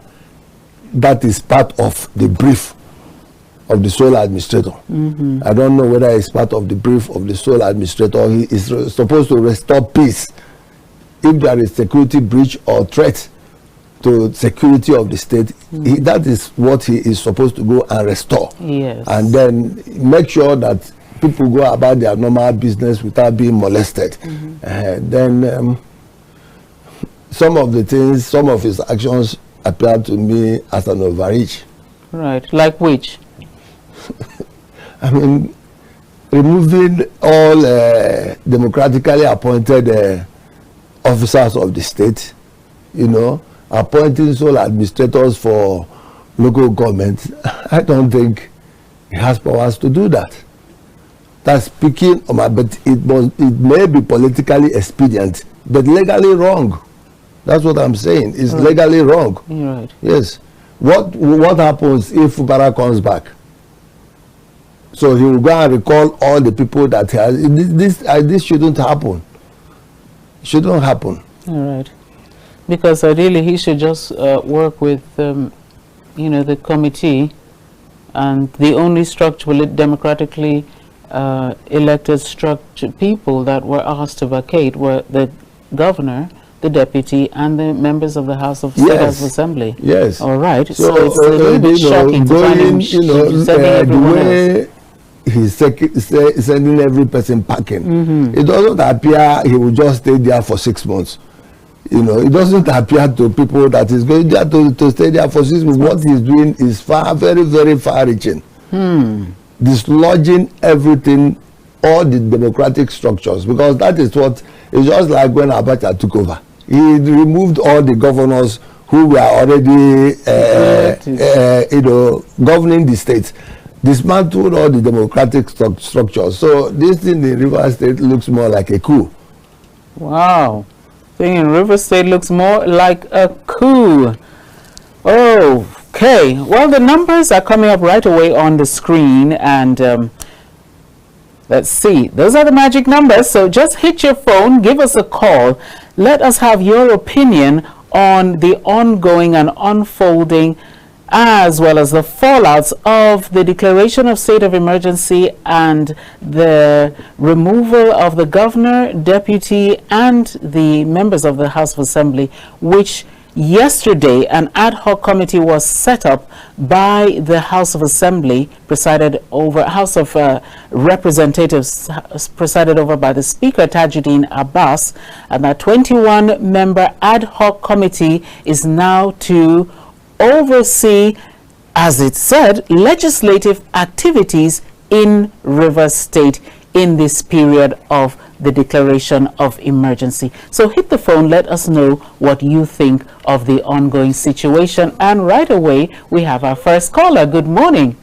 that is part of the brief of the sole administrator. I don't know whether it's part of the brief of the sole administrator. He is supposed to restore peace if there is security breach or threat to security of the state. That is what he is supposed to go and restore. Yes. And then make sure that people go about their normal business without being molested. Then some of the things, some of his actions appear to me as an overreach. Right. Like which? I mean, removing all democratically appointed officers of the state, you know, appointing sole administrators for local government. I don't think he has powers to do that. That's speaking of my, but it may be politically expedient, but legally wrong. That's what I'm saying. It's legally wrong. Right. Yes. What happens if Fubara comes back? So he will go and recall all the people that he has. This shouldn't happen. Shouldn't happen. All right. Because ideally he should just work with, you know, the committee, and the only structurally democratically elected people that were asked to vacate were the governor, the deputy, and the members of the House of State Assembly. Yes. All right. So it's a little bit shocking to find him the way he's sending every person packing. It doesn't appear he will just stay there for 6 months. You know, it doesn't appear to people that he's going there to stay there for 6 months. What he's doing is very, very far-reaching. Dislodging everything, all the democratic structures, because that is what, it's just like when Abacha took over. He removed all the governors who were already, you know, governing the states, dismantled all the democratic structures. So this thing in River State looks more like a coup. Wow. Thing in River State looks more like a coup. Okay. Well, the numbers are coming up right away on the screen, and let's see. Those are the magic numbers. So just hit your phone, give us a call. Let us have your opinion on the ongoing and unfolding, as well as the fallouts of the declaration of state of emergency and the removal of the governor, deputy, and the members of the House of Assembly, which Yesterday, an ad hoc committee was set up by the House of Assembly, House of Representatives, presided over by the Speaker, Tajuddin Abbas, and that 21-member ad hoc committee is now to oversee, as it said, legislative activities in Rivers State in this period of the declaration of emergency. So hit the phone, let us know what you think of the ongoing situation. And right away, we have our first caller. Good morning.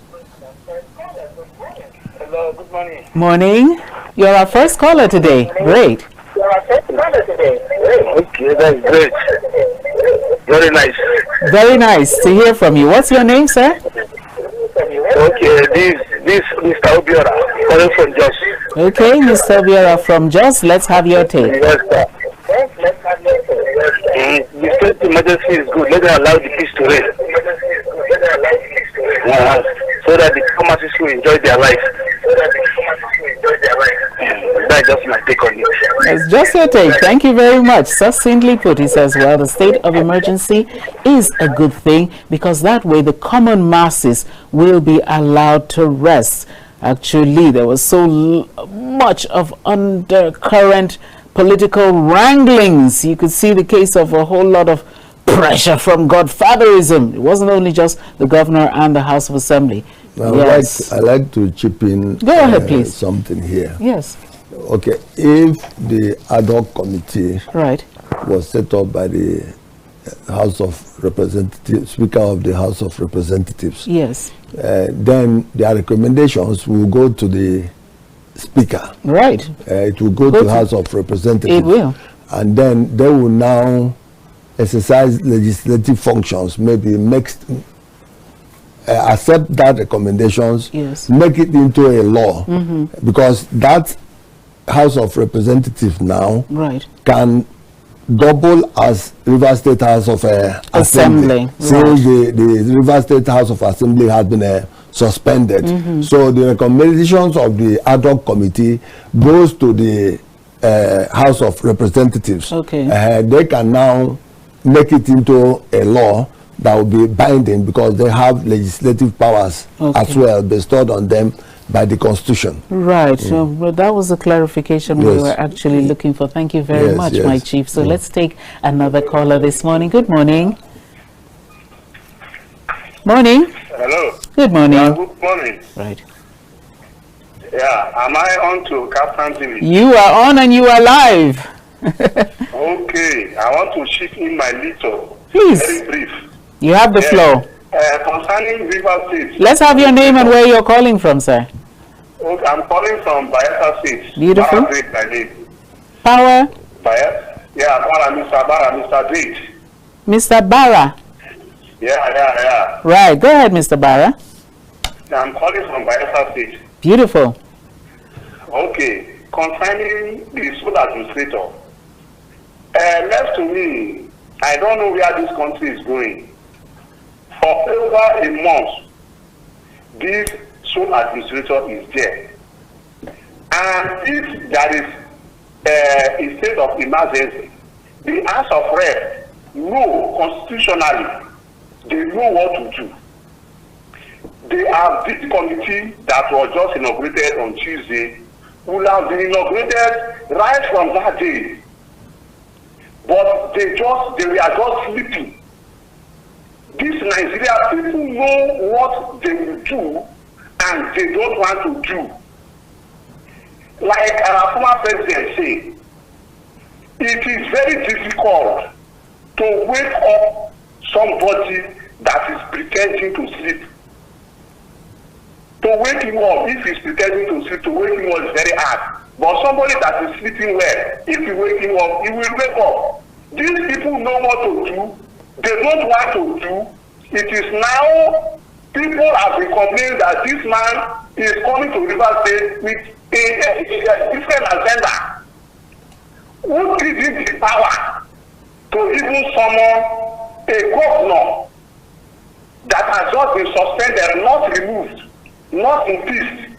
Hello, good morning. Morning. You're our first caller today. Great. You're our first caller today. Okay, that's great. Very nice. Very nice to hear from you. What's your name, sir? Okay, this Mr. Obiora, calling from Jos. Okay, Mr. Obiora from Jos, let's have your take. Yes, sir. The state emergency is good. Let them allow the peace to reign. So that the pharmacists will enjoy their life. That's just my take on it. That's just your take. Thank you very much. Succinctly put, he says, well, the state of emergency is a good thing because that way the common masses will be allowed to rest. Actually, there was so much of undercurrent political wranglings. You could see the case of a whole lot of pressure from godfatherism. It wasn't only just the governor and the House of Assembly. Yes. I'd like to chip in. Go ahead, please. Something here. Yes. Okay, if the ad hoc committee was set up by the House of Representatives, Speaker of the House of Representatives, yes, then their recommendations will go to the Speaker. Right. It will go to the House of Representatives. It will. And then they will now exercise legislative functions, maybe accept that recommendations, yes, make it into a law, because that House of Representatives now can double as River State House of Assembly. Since the River State House of Assembly has been suspended. So the recommendations of the ad hoc committee goes to the House of Representatives. They can now make it into a law that will be binding because they have legislative powers as well bestowed on them by the Constitution. Right. So well, that was the clarification we were actually looking for. Thank you very much, my chief. So let's take another caller this morning. Good morning. Morning. Hello. Good morning. Yeah, good morning. Right. Yeah, am I on to KAFTAN TV? You are on and you are live. Okay, I want to chip in my little. Please. Very brief. You have the floor. Concerning River State. Let's have your name and where you're calling from, sir. Okay, I'm calling from Bayelsa State. Beautiful. Power Grade, my name. Power? Yeah, Mr. Date. Mr. Barra. Yeah. Right, go ahead, Mr. Barra. I'm calling from Bayelsa State. Beautiful. Okay, concerning the school administrator. Left to me, I don't know where this country is going. For over a month, this school administrator is there. And if there is a state of emergency, the House of Rep know constitutionally, they know what to do. They have this committee that was just inaugurated on Tuesday, will have been inaugurated right from that day. But they were just sleeping. These Nigeria people know what they will do and they don't want to do. Like our former president said, it is very difficult to wake up somebody that is pretending to sleep. To wake him up, if he's pretending to sleep, to wake him up is very hard. But somebody that is sleeping well, if you wake him up, he will wake up. These people know what to do. They don't want to do. It is now people have been complaining that this man is coming to River State with a different agenda. Who gives him the power to even summon a governor that has just been suspended, not removed, not impeached?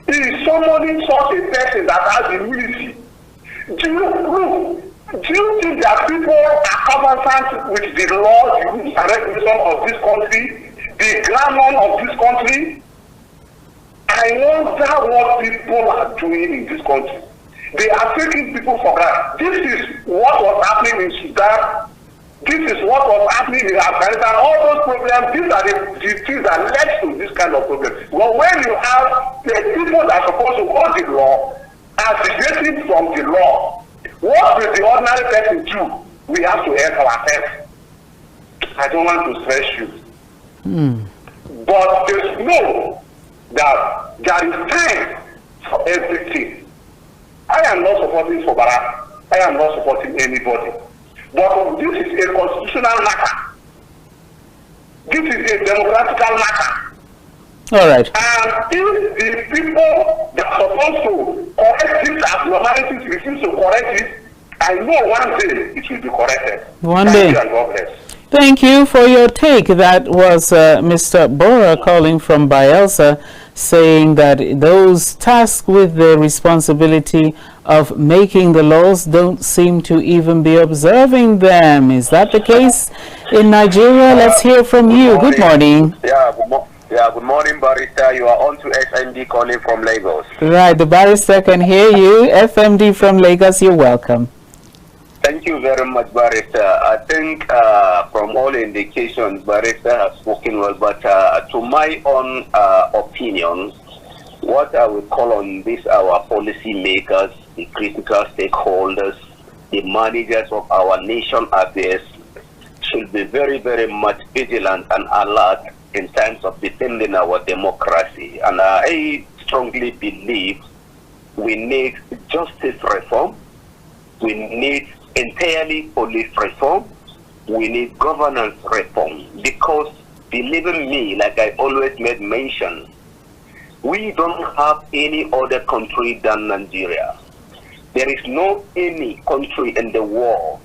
He is summoning such a person that has immunity. Do you think If their people are conversant with the laws, the rules and regulations of this country, the grammar of this country, I wonder what people are doing in this country. They are taking people for granted. This is what was happening in Sudan. This is what was happening in Afghanistan. All those problems, these are the things that led to this kind of problem. Well, when you have the people that are supposed to hold the law are deviating from the law, what will the ordinary person do? We have to help ourselves. I don't want to stress you. But there's no that there is time for everything. I am not supporting Fobara. I am not supporting anybody. But this is a constitutional matter. This is a democratical matter. All right. And if the people that are supposed to correct these abnormalities refuse to correct it, I know one day it will be corrected. One day. Thank you and God bless. Thank you for your take. That was Mr. Bora calling from Bielsa, saying that those tasked with the responsibility of making the laws don't seem to even be observing them. Is that the case in Nigeria? Let's hear from you. Good morning. Good morning, Barrister. You are on to SMD calling from Lagos. Right, the barrister can hear you. FMD from Lagos, you're welcome. Thank you very much, Barrister. I think from all indications, Barrister has spoken well, but to my own opinion, what I would call on this, our policy makers, the critical stakeholders, the managers of our nation affairs should be very, very much vigilant and alert in terms of defending our democracy. And I strongly believe we need justice reform, we need entirely police reform, we need governance reform, because believe in me, like I always made mention, we don't have any other country than Nigeria. There is no any country in the world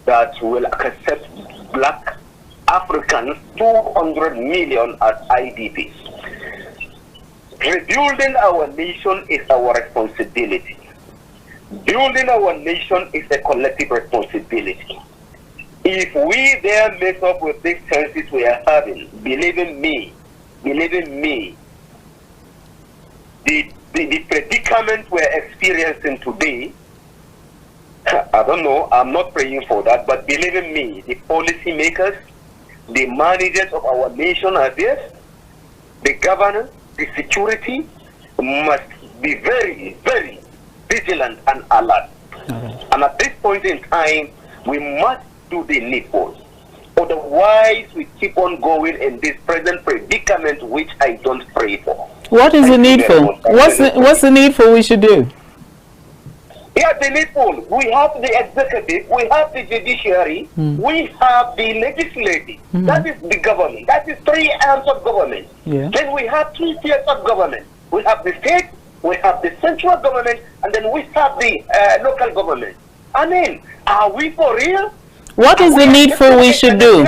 that will accept black Africans 200 million as IDPs. Rebuilding our nation is our responsibility. Building our nation is a collective responsibility. If we there mess up with these chances we are having, believe in me, the predicament we're experiencing today, I don't know, I'm not praying for that, but believe in me, the policy makers, the managers of our nation affairs, the governance, the security must be very, very vigilant and alert. And at this point in time, we must do the needful. Otherwise, we keep on going in this present predicament, which I don't pray for. What is the needful? What's the needful we should do? Yeah, the needful. We have the executive, we have the judiciary, we have the legislative. That is the government. That is 3 arms of government. Yeah. Then we have 3 tiers of government. We have the state, we have the central government, and then we have the local government. I mean, are we for real? What is the needful we should do?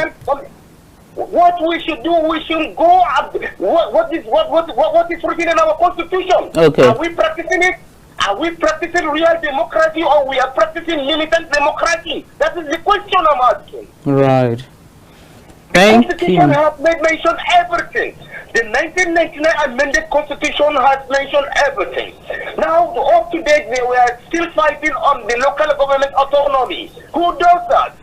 What we should do, we should go up. What is written in our constitution? Okay. Are we practicing it? Are we practicing real democracy, or we are practicing militant democracy? That is the question I'm asking. Right. The Thank Constitution you. has mentioned everything. The 1999 amended Constitution has mentioned everything. Now, up to date, we are still fighting on the local government autonomy. Who does that?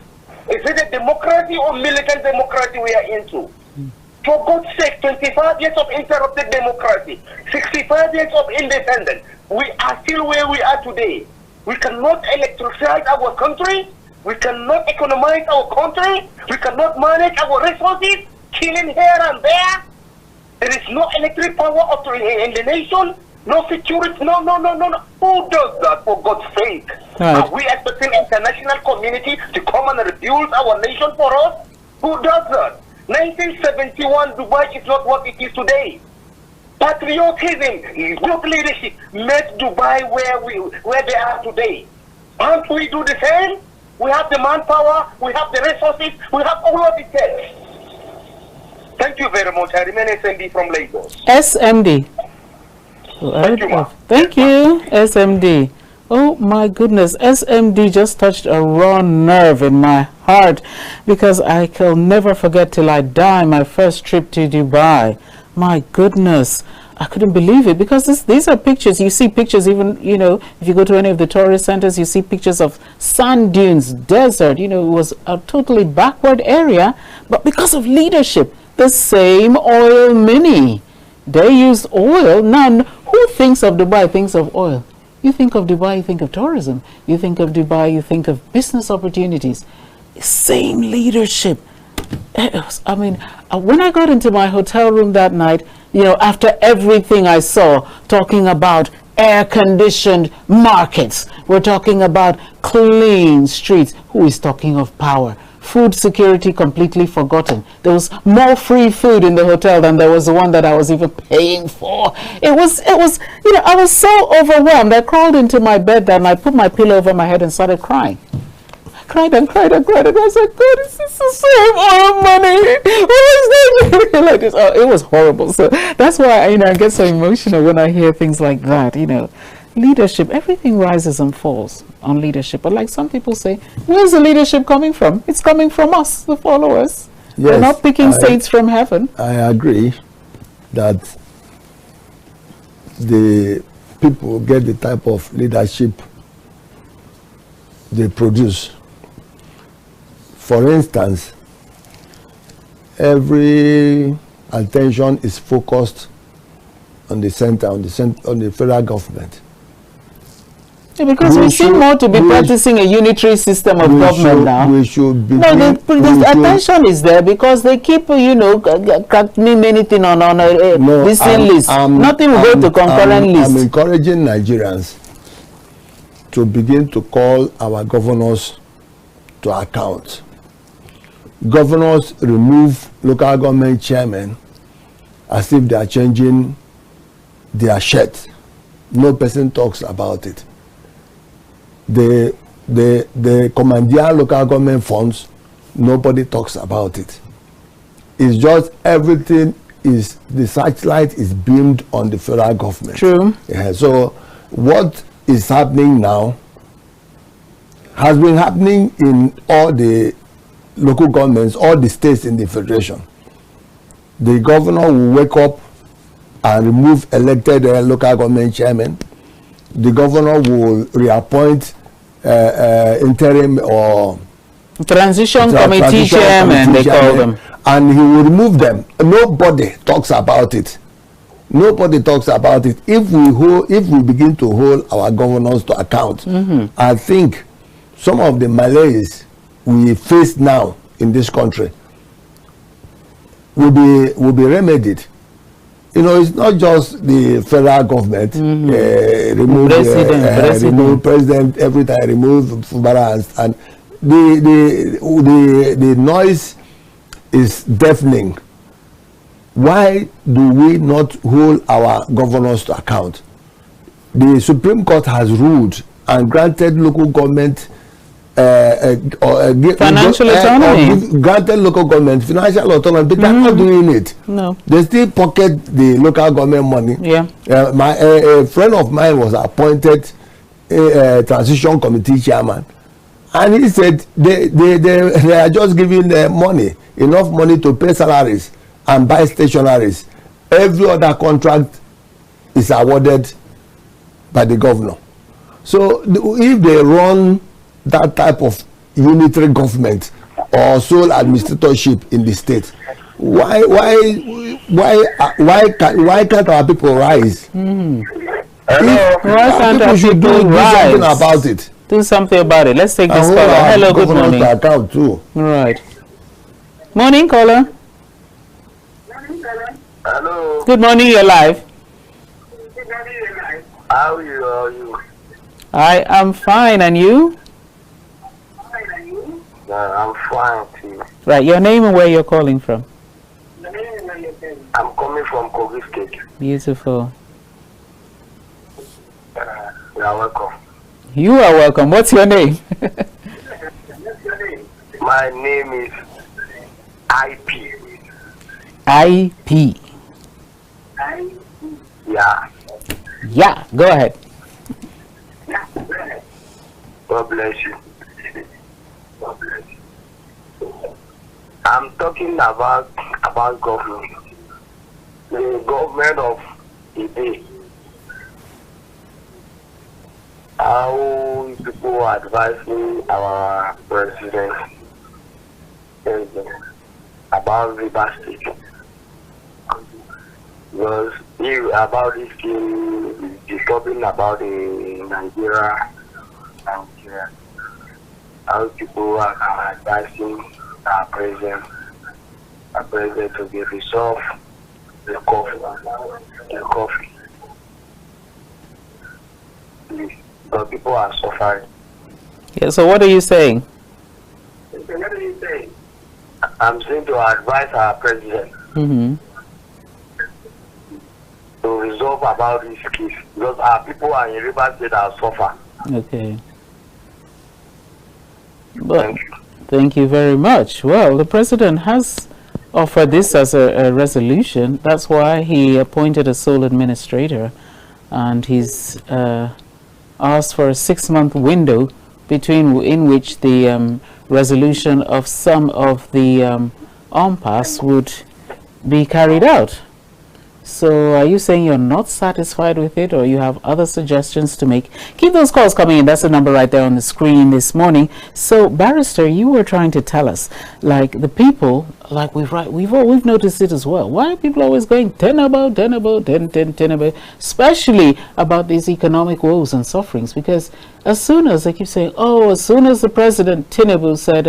Is it a democracy or militant democracy we are into? For God's sake, 25 years of interrupted democracy, 65 years of independence, we are still where we are today. We cannot electrify our country, we cannot economize our country, we cannot manage our resources, killing here and there. There is no electric power in the nation, no security, no. Who does that, for God's sake? Right. Are we expecting international community to come and rebuild our nation for us? Who does that? 1971, Dubai is not what it is today. Patriotism, good leadership made Dubai where they are today. Can't we do the same? We have the manpower, we have the resources, we have all of it takes. Thank you very much. I remain SMD from Lagos. SMD. Thank you, ma'am. Thank you, SMD Oh my goodness, SMD just touched a raw nerve in my heart because I can never forget till I die my first trip to Dubai. My goodness, I couldn't believe it because these are pictures. You see pictures even, you know, if you go to any of the tourist centers, you see pictures of sand dunes, desert, you know, it was a totally backward area. But because of leadership, the same oil mini, they used oil. Now, who thinks of Dubai thinks of oil? You think of Dubai, you think of tourism. You think of Dubai, you think of business opportunities. Same leadership. I mean, when I got into my hotel room that night, you know, after everything I saw, talking about air-conditioned markets, we're talking about clean streets. Who is talking of power? Food security completely forgotten. There was more free food in the hotel than there was the one that I was even paying for. It was, you know, I was so overwhelmed. I crawled into my bed and I put my pillow over my head and started crying. I cried and cried and cried and I was like, God, is this the same oil money? What is that? Like this? Oh, it was horrible. So that's why, you know, I get so emotional when I hear things like that, you know. Leadership, everything rises and falls on leadership. But like some people say, where's the leadership coming from? It's coming from us, the followers. Yes, we're not picking saints from heaven. I agree that the people get the type of leadership they produce. For instance, every attention is focused on the center, on the federal government. Yeah, because we seem more to be practicing a unitary system of government now. We should be. No, the attention is there because they keep, you know, me anything on listening list. Nothing will go to concurrent list. I'm encouraging Nigerians to begin to call our governors to account. Governors remove local government chairmen as if they are changing their shirt. No person talks about it. The commandeer local government funds, nobody talks about it. It's just everything is, the searchlight is beamed on the federal government. True. Yeah, so what is happening now has been happening in all the local governments, all the states in the federation. The governor will wake up and remove elected local government chairmen. The governor will reappoint interim or transition committee chairman, they call them, and he will remove them. Nobody talks about it. Nobody talks about it. If we begin to hold our governors to account, I think some of the malaise we face now in this country will be remedied. You know, it's not just the federal government remove president every time, remove Fubara, and the noise is deafening. Why do we not hold our governors to account? The Supreme Court has ruled and granted local government financial autonomy. Granted local government financial autonomy, but they're not doing it. No, they still pocket the local government money. Yeah, a friend of mine was appointed transition committee chairman, and he said they are just giving enough money to pay salaries and buy stationaries. Every other contract is awarded by the governor. So if they run that type of unitary government or sole administratorship in the state, why can't our people rise? People should do something about it. Do something about it. Let's take this caller. Hello, good morning. Account too. Right. Morning, caller. Hello. Good morning, you're live. How are you? I am fine, and you? I'm fine too. Right, your name and where you're calling from? I'm coming from Kogi State. Beautiful. You are welcome. You are welcome. What's your name? My name is IP. IP. Yeah. Yeah, go ahead. God bless you. God bless you. I'm talking about government. The government of the day. How people are advising our president about River State. Because about this thing, disturbing about the Nigeria. How people are advising our president to be resolved the coffee. But people are suffering. Yeah, so what are you saying? I'm saying to advise our president to resolve about this case because our people are in River State are suffer. Okay. But thank you very much. Well, the president has offered this as a resolution. That's why he appointed a sole administrator, and he's asked for a 6-month window in which the resolution of some of the impasse would be carried out. So are you saying you're not satisfied with it, or you have other suggestions to make? Keep those calls coming in. That's the number right there on the screen this morning. So, Barrister, you were trying to tell us, like, the people, like we've noticed it as well. Why are people always going 10 about, especially about these economic woes and sufferings? Because as soon as they keep saying, as soon as the President Tinubu said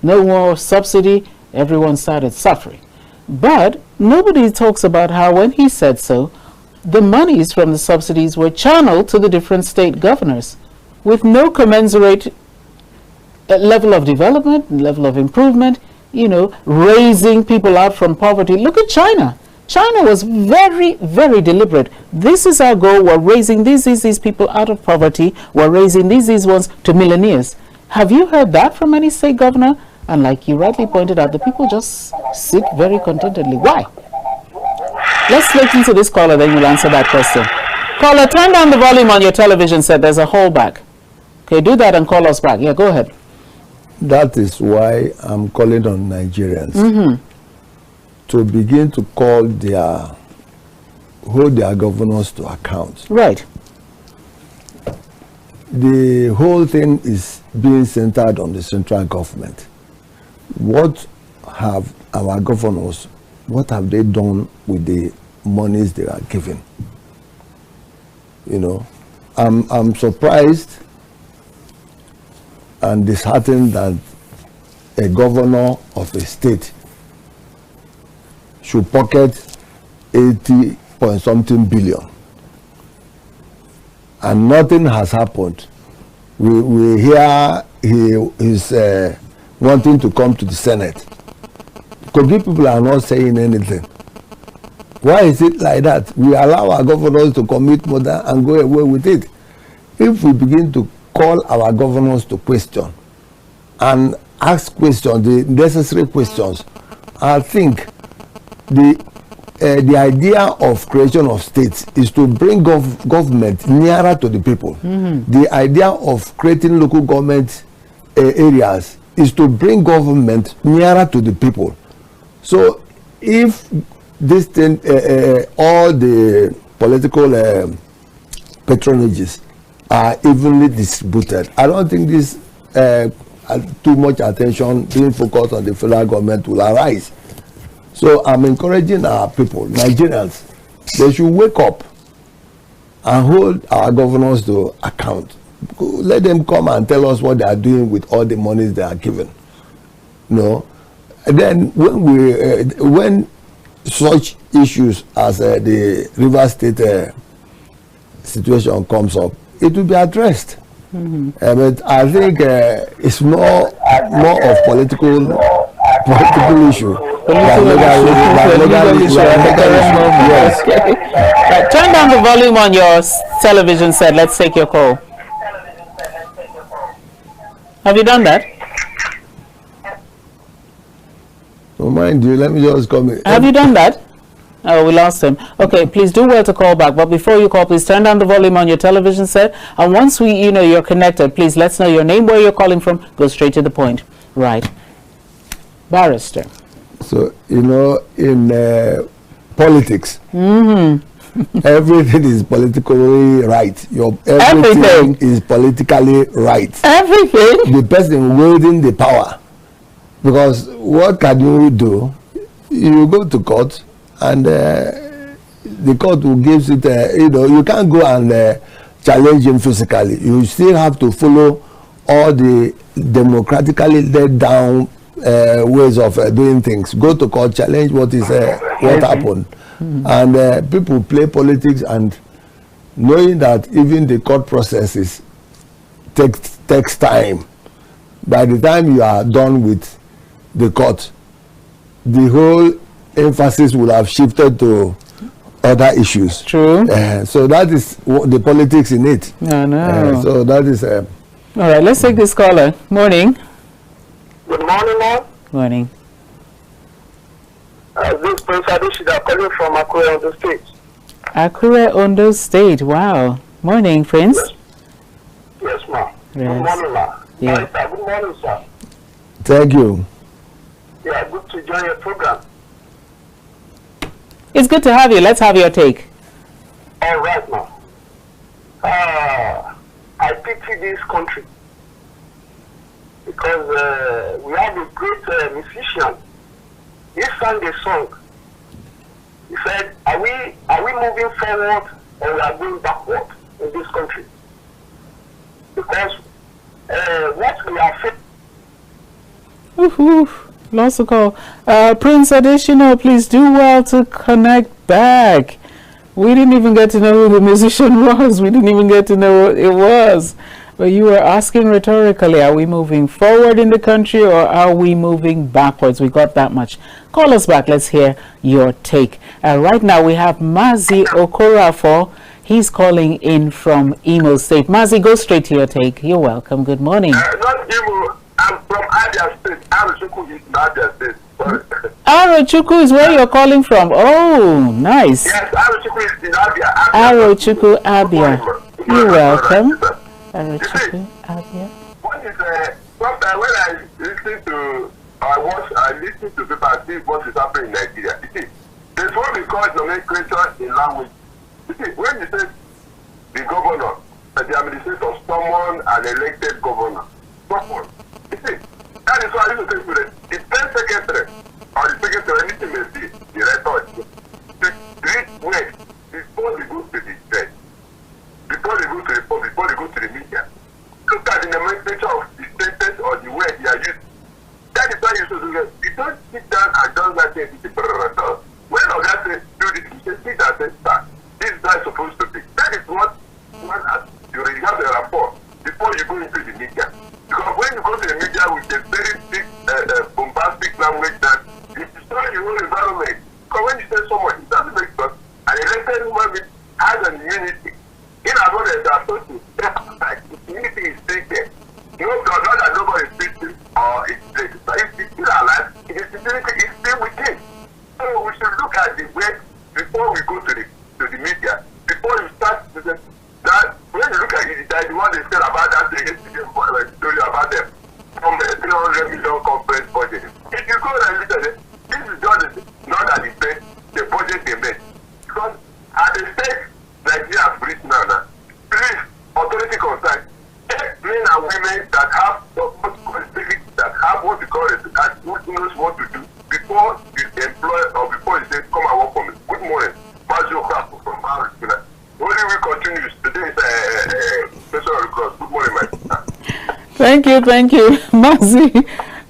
no more subsidy, everyone started suffering. But nobody talks about how when he said so, the monies from the subsidies were channeled to the different state governors with no commensurate level of development, level of improvement, raising people out from poverty. Look at China. China was very, very deliberate. This is our goal. We're raising these people out of poverty. We're raising these ones to millionaires. Have you heard that from any state governor? And like you rightly pointed out, the people just sit very contentedly. Why? Let's listen to this caller, then you'll answer that question. Caller, turn down the volume on your television set. There's a holdback. Okay, do that and call us back. Yeah, go ahead. That is why I'm calling on Nigerians to begin to hold their governors to account. Right. The whole thing is being centered on the central government. What have our governors, what have they done with the monies they are given? I'm surprised and disheartened that a governor of a state should pocket 80-point-something billion and nothing has happened. We hear he is wanting to come to the Senate. Kogi people are not saying anything. Why is it like that? We allow our governors to commit murder and go away with it. If we begin to call our governors to question and ask questions, the necessary questions, I think the idea of creation of states is to bring government nearer to the people. The idea of creating local government areas is to bring government nearer to the people. So if this thing, all the political patronages are evenly distributed, I don't think this too much attention being focused on the federal government will arise. So I'm encouraging our people, Nigerians, they should wake up and hold our governors to account. Let them come and tell us what they are doing with all the monies they are given. And then when such issues as the River State situation comes up, it will be addressed. But I think it's more of political issue. Yes. Right, turn down the volume on your television set. Let's take your call. Have you done that? Oh, mind you, let me just come in. Have you done that? Oh, we lost him. Okay, please do well to call back. But before you call, please turn down the volume on your television set. And once you're connected, please let's know your name, where you're calling from. Go straight to the point. Right. Barrister. So, in politics, everything is politically right. Everything is politically right. Everything? The person wielding the power. Because what can you do? You go to court, and the court will give it, you can't go and challenge him physically. You still have to follow all the democratically laid down ways of doing things. Go to court, challenge what happened. And people play politics, and knowing that even the court processes takes time. By the time you are done with the court, the whole emphasis will have shifted to other issues. True. So that is the politics in it. No. So that is. All right, let's take this caller. Morning. Good morning, ma'am. Morning. This is Prince Adishida calling from Akure, Ondo State. Akure, Ondo State. Wow. Morning, Prince. Yes, ma'am. Yes. Good morning, ma'am. Yeah. Good morning, sir. Thank you. Yeah, good to join your program. It's good to have you. Let's have your take. All right, ma'am. I pity this country because we have a great musician. He sang a song. He said, "Are we moving forward or we are going backward in this country?" Because what we are facing. Lost a call. Prince Additional, please do well to connect back. We didn't even get to know who the musician was. We didn't even get to know what it was. But you were asking rhetorically, are we moving forward in the country or are we moving backwards? We got that much. Call us back. Let's hear your take. Right now we have Mazi Okorafor. He's calling in from Imo State. Mazi, go straight to your take. You're welcome. Good morning. Not Imo. I'm from Abia State. Arochukwu is in Abia State. Arochukwu is where you're calling from. Oh, nice. Yes, Arochukwu is in Abia. Arochukwu, Abia. You're welcome. Arochukwu, Abia. What is sometimes when I listen to people and see what is happening in Nigeria. You see, there's what we call nomenclature in language. You see, when you say the governor, the administration of someone, an elected governor, someone. You see, that is why I used to say to them, the press secretary or the secretary, anything may be, the record, to read words before they go to the press, before they go to the public, before they go to the media. Look at the nomenclature of the sentence or the word they are using. That is why you should do that. You don't sit down and just like say, when a guy says, do this, you say, sit down and say, start. This is how it's supposed to be. That is what one has, you have the rapport before you go into the media. Because when you go to the media with a very big, bombastic language that you destroy your own environment. Because when you say someone, it doesn't make sense. An elected human being has an immunity. In as well as they are supposed to step aside, immunity is still there. Not that nobody is speaking or is dead. But if it's still alive, the immunity is still within. So we should look at the way before we go to the media, before you start to say, that when you look at it, that the one they said about that thing yesterday, I told you about them from the 300 million conference budget. If you go and look at it, this is just not at the budget they made. Because at the state Nigeria has reached now, please, authority concerned, take men and women that have that have what we call it, that who knows what to do before you employ or before you say, come and work for me. Good morning. Mazio Krapo from Maris. Only we continues. Today is special request. Good morning, my sister. Thank you.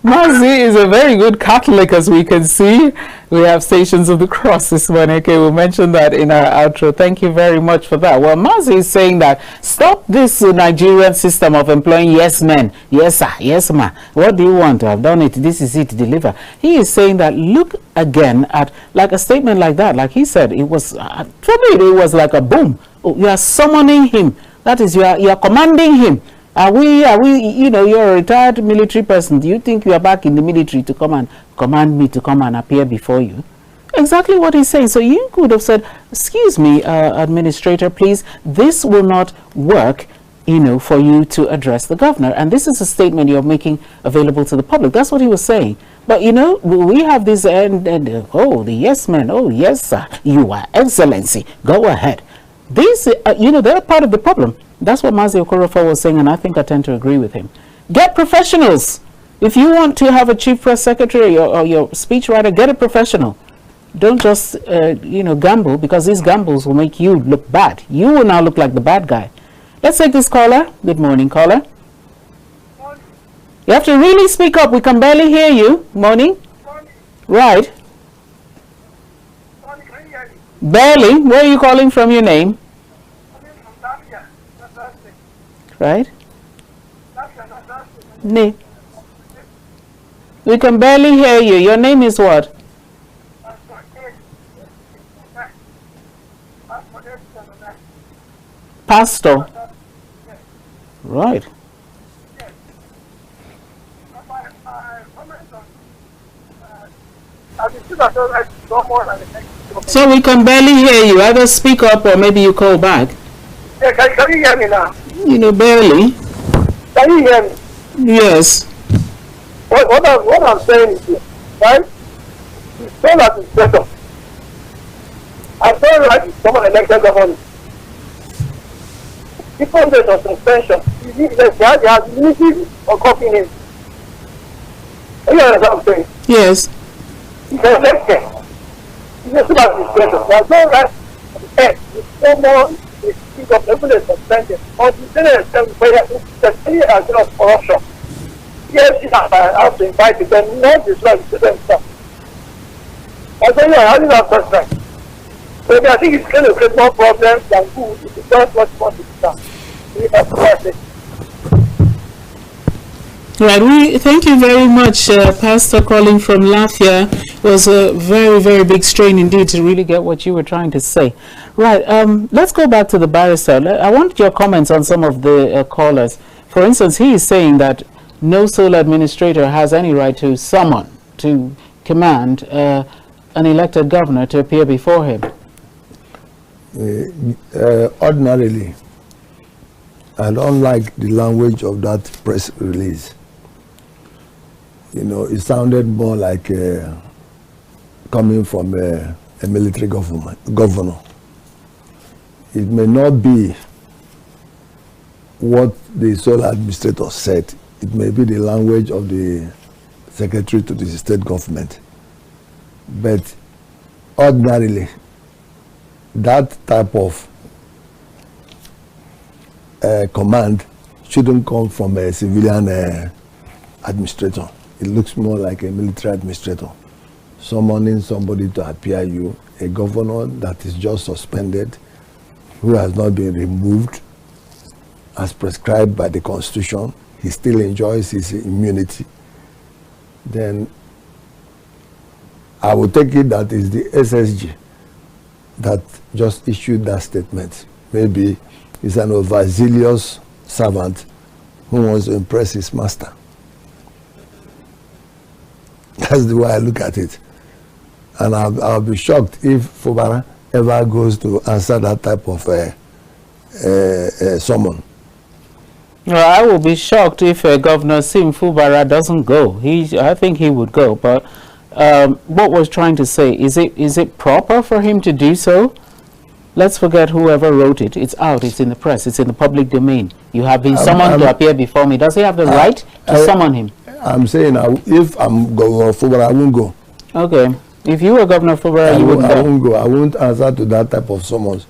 Mazi is a very good Catholic, as we can see. We have Stations of the Cross this morning. Okay, we'll mention that in our outro. Thank you very much for that. Well, Mazi is saying that stop this Nigerian system of employing yes men. Yes, sir. Yes, ma. What do you want? I've done it. This is it. Deliver. He is saying that look again at like a statement like that. Like he said, it was, for me, it was like a boom. Oh, you are summoning him. That is, you are commanding him. Are we, you're a retired military person. Do you think you are back in the military to come and command me to come and appear before you? exactly what he's saying. So you could have said, excuse me, administrator, please, this will not work, you know, for you to address the governor. And this is a statement you're making available to the public. That's what he was saying. But, you know, we have this, oh, the yes men, oh, yes, sir, you are excellency, go ahead. These, you know, they're part of the problem. That's what Mazi Okorofa was saying, and I think I tend to agree with him. Get professionals. If you want to have a chief press secretary or your speechwriter, get a professional. Don't just, you know, gamble, because these gambles will make you look bad. You will now look like the bad guy. Let's take this caller. Good morning, caller. You have to really speak up. We can barely hear you. Morning. Right. Barely. Where are you calling from? Your name? Right. Nee. We can barely hear you. Your name is what? Pastor. Right. So we can barely hear you. Either speak up or maybe you call back. Yeah, can you hear me now? You know, barely. Can you hear me? Yes. What I'm saying is this, right? It's so that it's better. I don't like to become an elected governor. People days of suspension. They have limited or copying him. You understand what I'm saying? Yes. It's elected. It's so that it's better. There's no right to the end. It's so more the speak of evidence suspension. Or the extent where there's any agent of corruption. Yes, I have to invite them, not this like to themselves. I say, yeah, how do you have such right? So I think it's going to create more problems than good if you don't watch what it's done. Right, we thank you very much, Pastor, calling from Lafia. It was a very, very big strain indeed to really get what you were trying to say. Right, let's go back to the barrister. I want your comments on some of the callers. For instance, he is saying that no sole administrator has any right to summon, to command an elected governor to appear before him. Ordinarily, I don't like the language of that press release. You know, it sounded more like coming from a military governor. It may not be what the sole administrator said. It may be the language of the secretary to the state government. But ordinarily, that type of command shouldn't come from a civilian administrator. It looks more like a military administrator summoning somebody to appear you, a governor that is just suspended, who has not been removed as prescribed by the Constitution. He still enjoys his immunity. Then I would take it that is the SSG that just issued that statement. Maybe he's an overzealous servant who wants to impress his master. That's the way I look at it. And I'll be shocked if Fubara ever goes to answer that type of summon. Well, I will be shocked if Governor Sim Fubara doesn't go. I think he would go. But what was trying to say, is it proper for him to do so? Let's forget whoever wrote it. It's out. It's in the press. It's in the public domain. You have been summoned to appear before me. Does he have the right to summon him? I'm saying if I'm Governor Fubara, I won't go. Okay. If you were Governor Fubara, you wouldn't go. I won't go. I won't answer to that type of summons.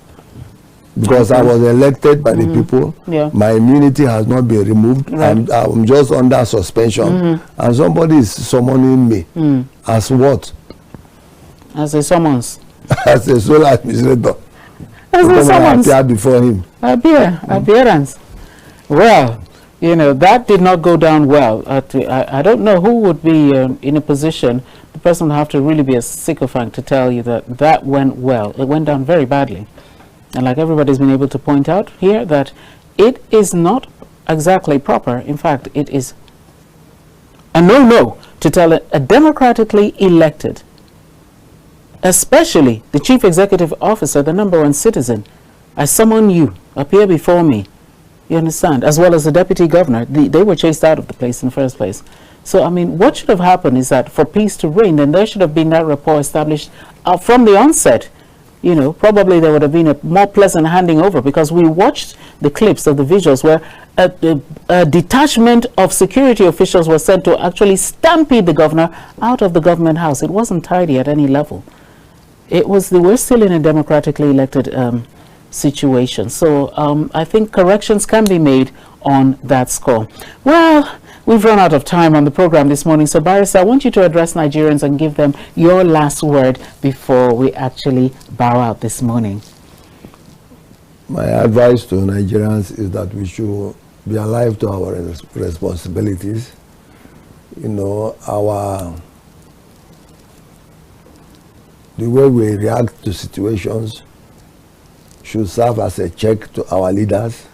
Because I was elected by the people. Yeah. My immunity has not been removed. Right. I'm just under suspension. And somebody is summoning me. As what? As a summons. As a sole administrator. As a summons. Appear before him. Appearance. Well, you know, that did not go down well. I don't know who would be in a position. The person would have to really be a sycophant to tell you that went well. It went down very badly. And like everybody's been able to point out here, that it is not exactly proper. In fact, it is a no-no to tell a democratically elected especially the chief executive officer, the number one citizen. I summon you, appear before me. You understand? As well as the deputy governor. They were chased out of the place in the first place. So, I mean, what should have happened is that for peace to reign, then there should have been that rapport established from the onset. You know, probably there would have been a more pleasant handing over, because we watched the clips of the visuals where a detachment of security officials were sent to actually stampede the governor out of the government house. It wasn't tidy at any level. It was, we're still in a democratically elected situation. So I think corrections can be made on that score. Well, we've run out of time on the program this morning. So, Barrister, I want you to address Nigerians and give them your last word before we actually bow out this morning. My advice to Nigerians is that we should be alive to our responsibilities. You know, the way we react to situations should serve as a check to our leaders.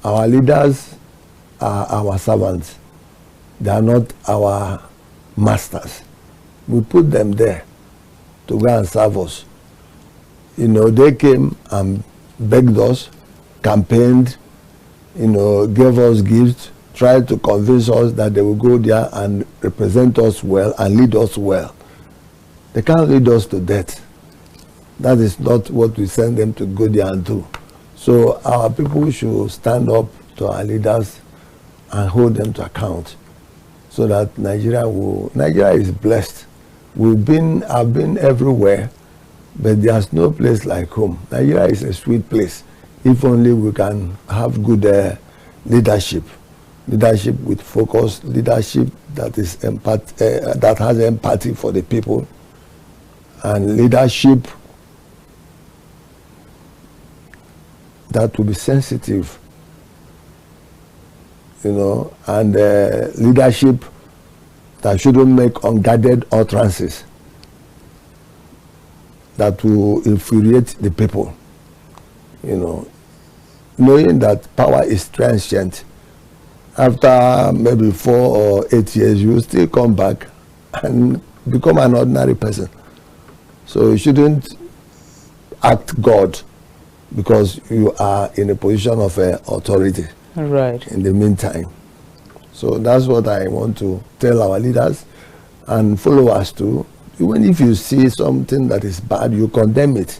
Our leaders are our servants. They are not our masters. We put them there to go and serve us. You know, they came and begged us, campaigned, you know, gave us gifts, tried to convince us that they will go there and represent us well and lead us well. They can't lead us to death. That is not what we send them to go there and do. So our people should stand up to our leaders and hold them to account, so that Nigeria is blessed. I've been everywhere, but there's no place like home. Nigeria is a sweet place, if only we can have good leadership with focus, leadership that is that has empathy for the people, and leadership that will be sensitive, you know, and leadership that shouldn't make unguarded utterances that will infuriate the people, you know, knowing that power is transient. After maybe 4 or 8 years, you will still come back and become an ordinary person. So you shouldn't act God because you are in a position of authority. Right. In the meantime. So that's what I want to tell our leaders and followers too. Even if you see something that is bad, you condemn it.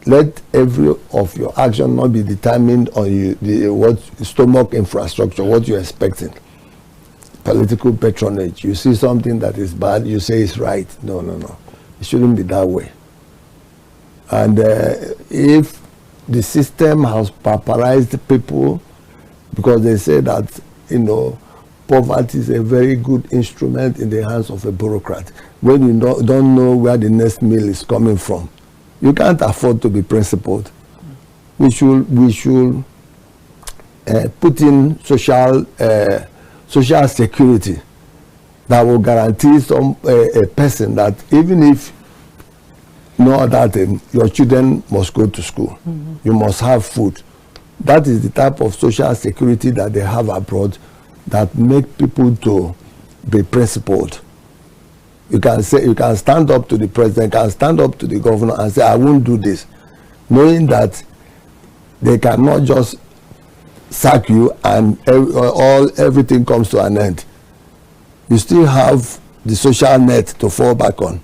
Let every of your action not be determined on what stomach infrastructure, what you're expecting. Political patronage. You see something that is bad, you say it's right. No. It shouldn't be that way. And if the system has pauperized people, because they say that, you know, poverty is a very good instrument in the hands of a bureaucrat. When you don't know where the next meal is coming from, you can't afford to be principled. We should put in social security that will guarantee a person that even if no other thing, your children must go to school. Mm-hmm. You must have food. That is the type of social security that they have abroad that make people to be principled. You can stand up to the president, you can stand up to the governor and say, I won't do this, knowing that they cannot just sack you and everything comes to an end. You still have the social net to fall back on,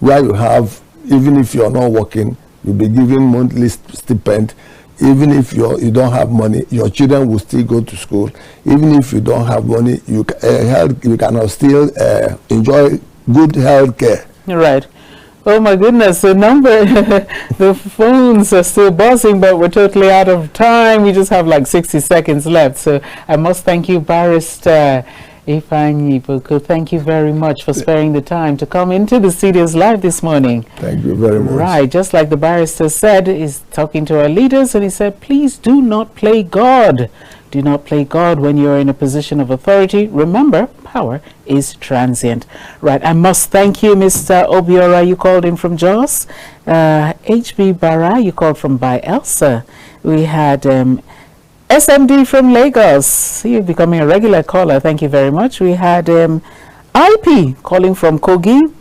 where you have, even if you're not working, you'll be given monthly stipend. Even if you don't have money, your children will still go to school. Even if you don't have money, you can still enjoy good health care. Right. Oh my goodness, the phones are still buzzing, but we're totally out of time. We just have like 60 seconds left. So I must thank you, Barrister Ifeanyi Boko. Thank you very much for sparing the time to come into the studios live this morning. Thank you very much. Right, just like the barrister said, he's talking to our leaders and he said, please do not play God. Do not play God when you're in a position of authority. Remember, power is transient. Right, I must thank you, Mr. Obiora, you called in from Jos. HB Bara, you called from Elsa. We had SMD from Lagos. You're becoming a regular caller. Thank you very much. We had IP calling from Kogi.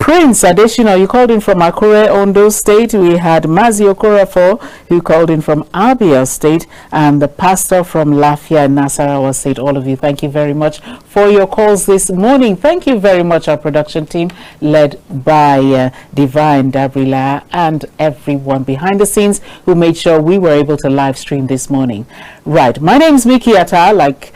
Prince Adeshina, you called in from Akure, Ondo State. We had Mazi Okorafo, who called in from Abia State, and the pastor from Lafia, Nasarawa State. All of you, thank you very much for your calls this morning. Thank you very much, our production team, led by Divine, Dabrila, and everyone behind the scenes who made sure we were able to live stream this morning. Right, my name is Miki Atta. Like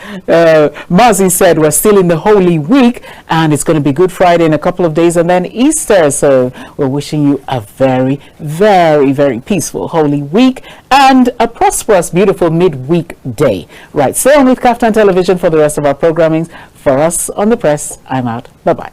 Mazi said, we're still in the Holy Week, and it's going to be Good Friday in a couple of days, and then Easter. So we're wishing you a very, very, very peaceful Holy Week and a prosperous, beautiful midweek day. Right, stay on with Kaftan Television for the rest of our programming. For us on the press, I'm out. Bye-bye.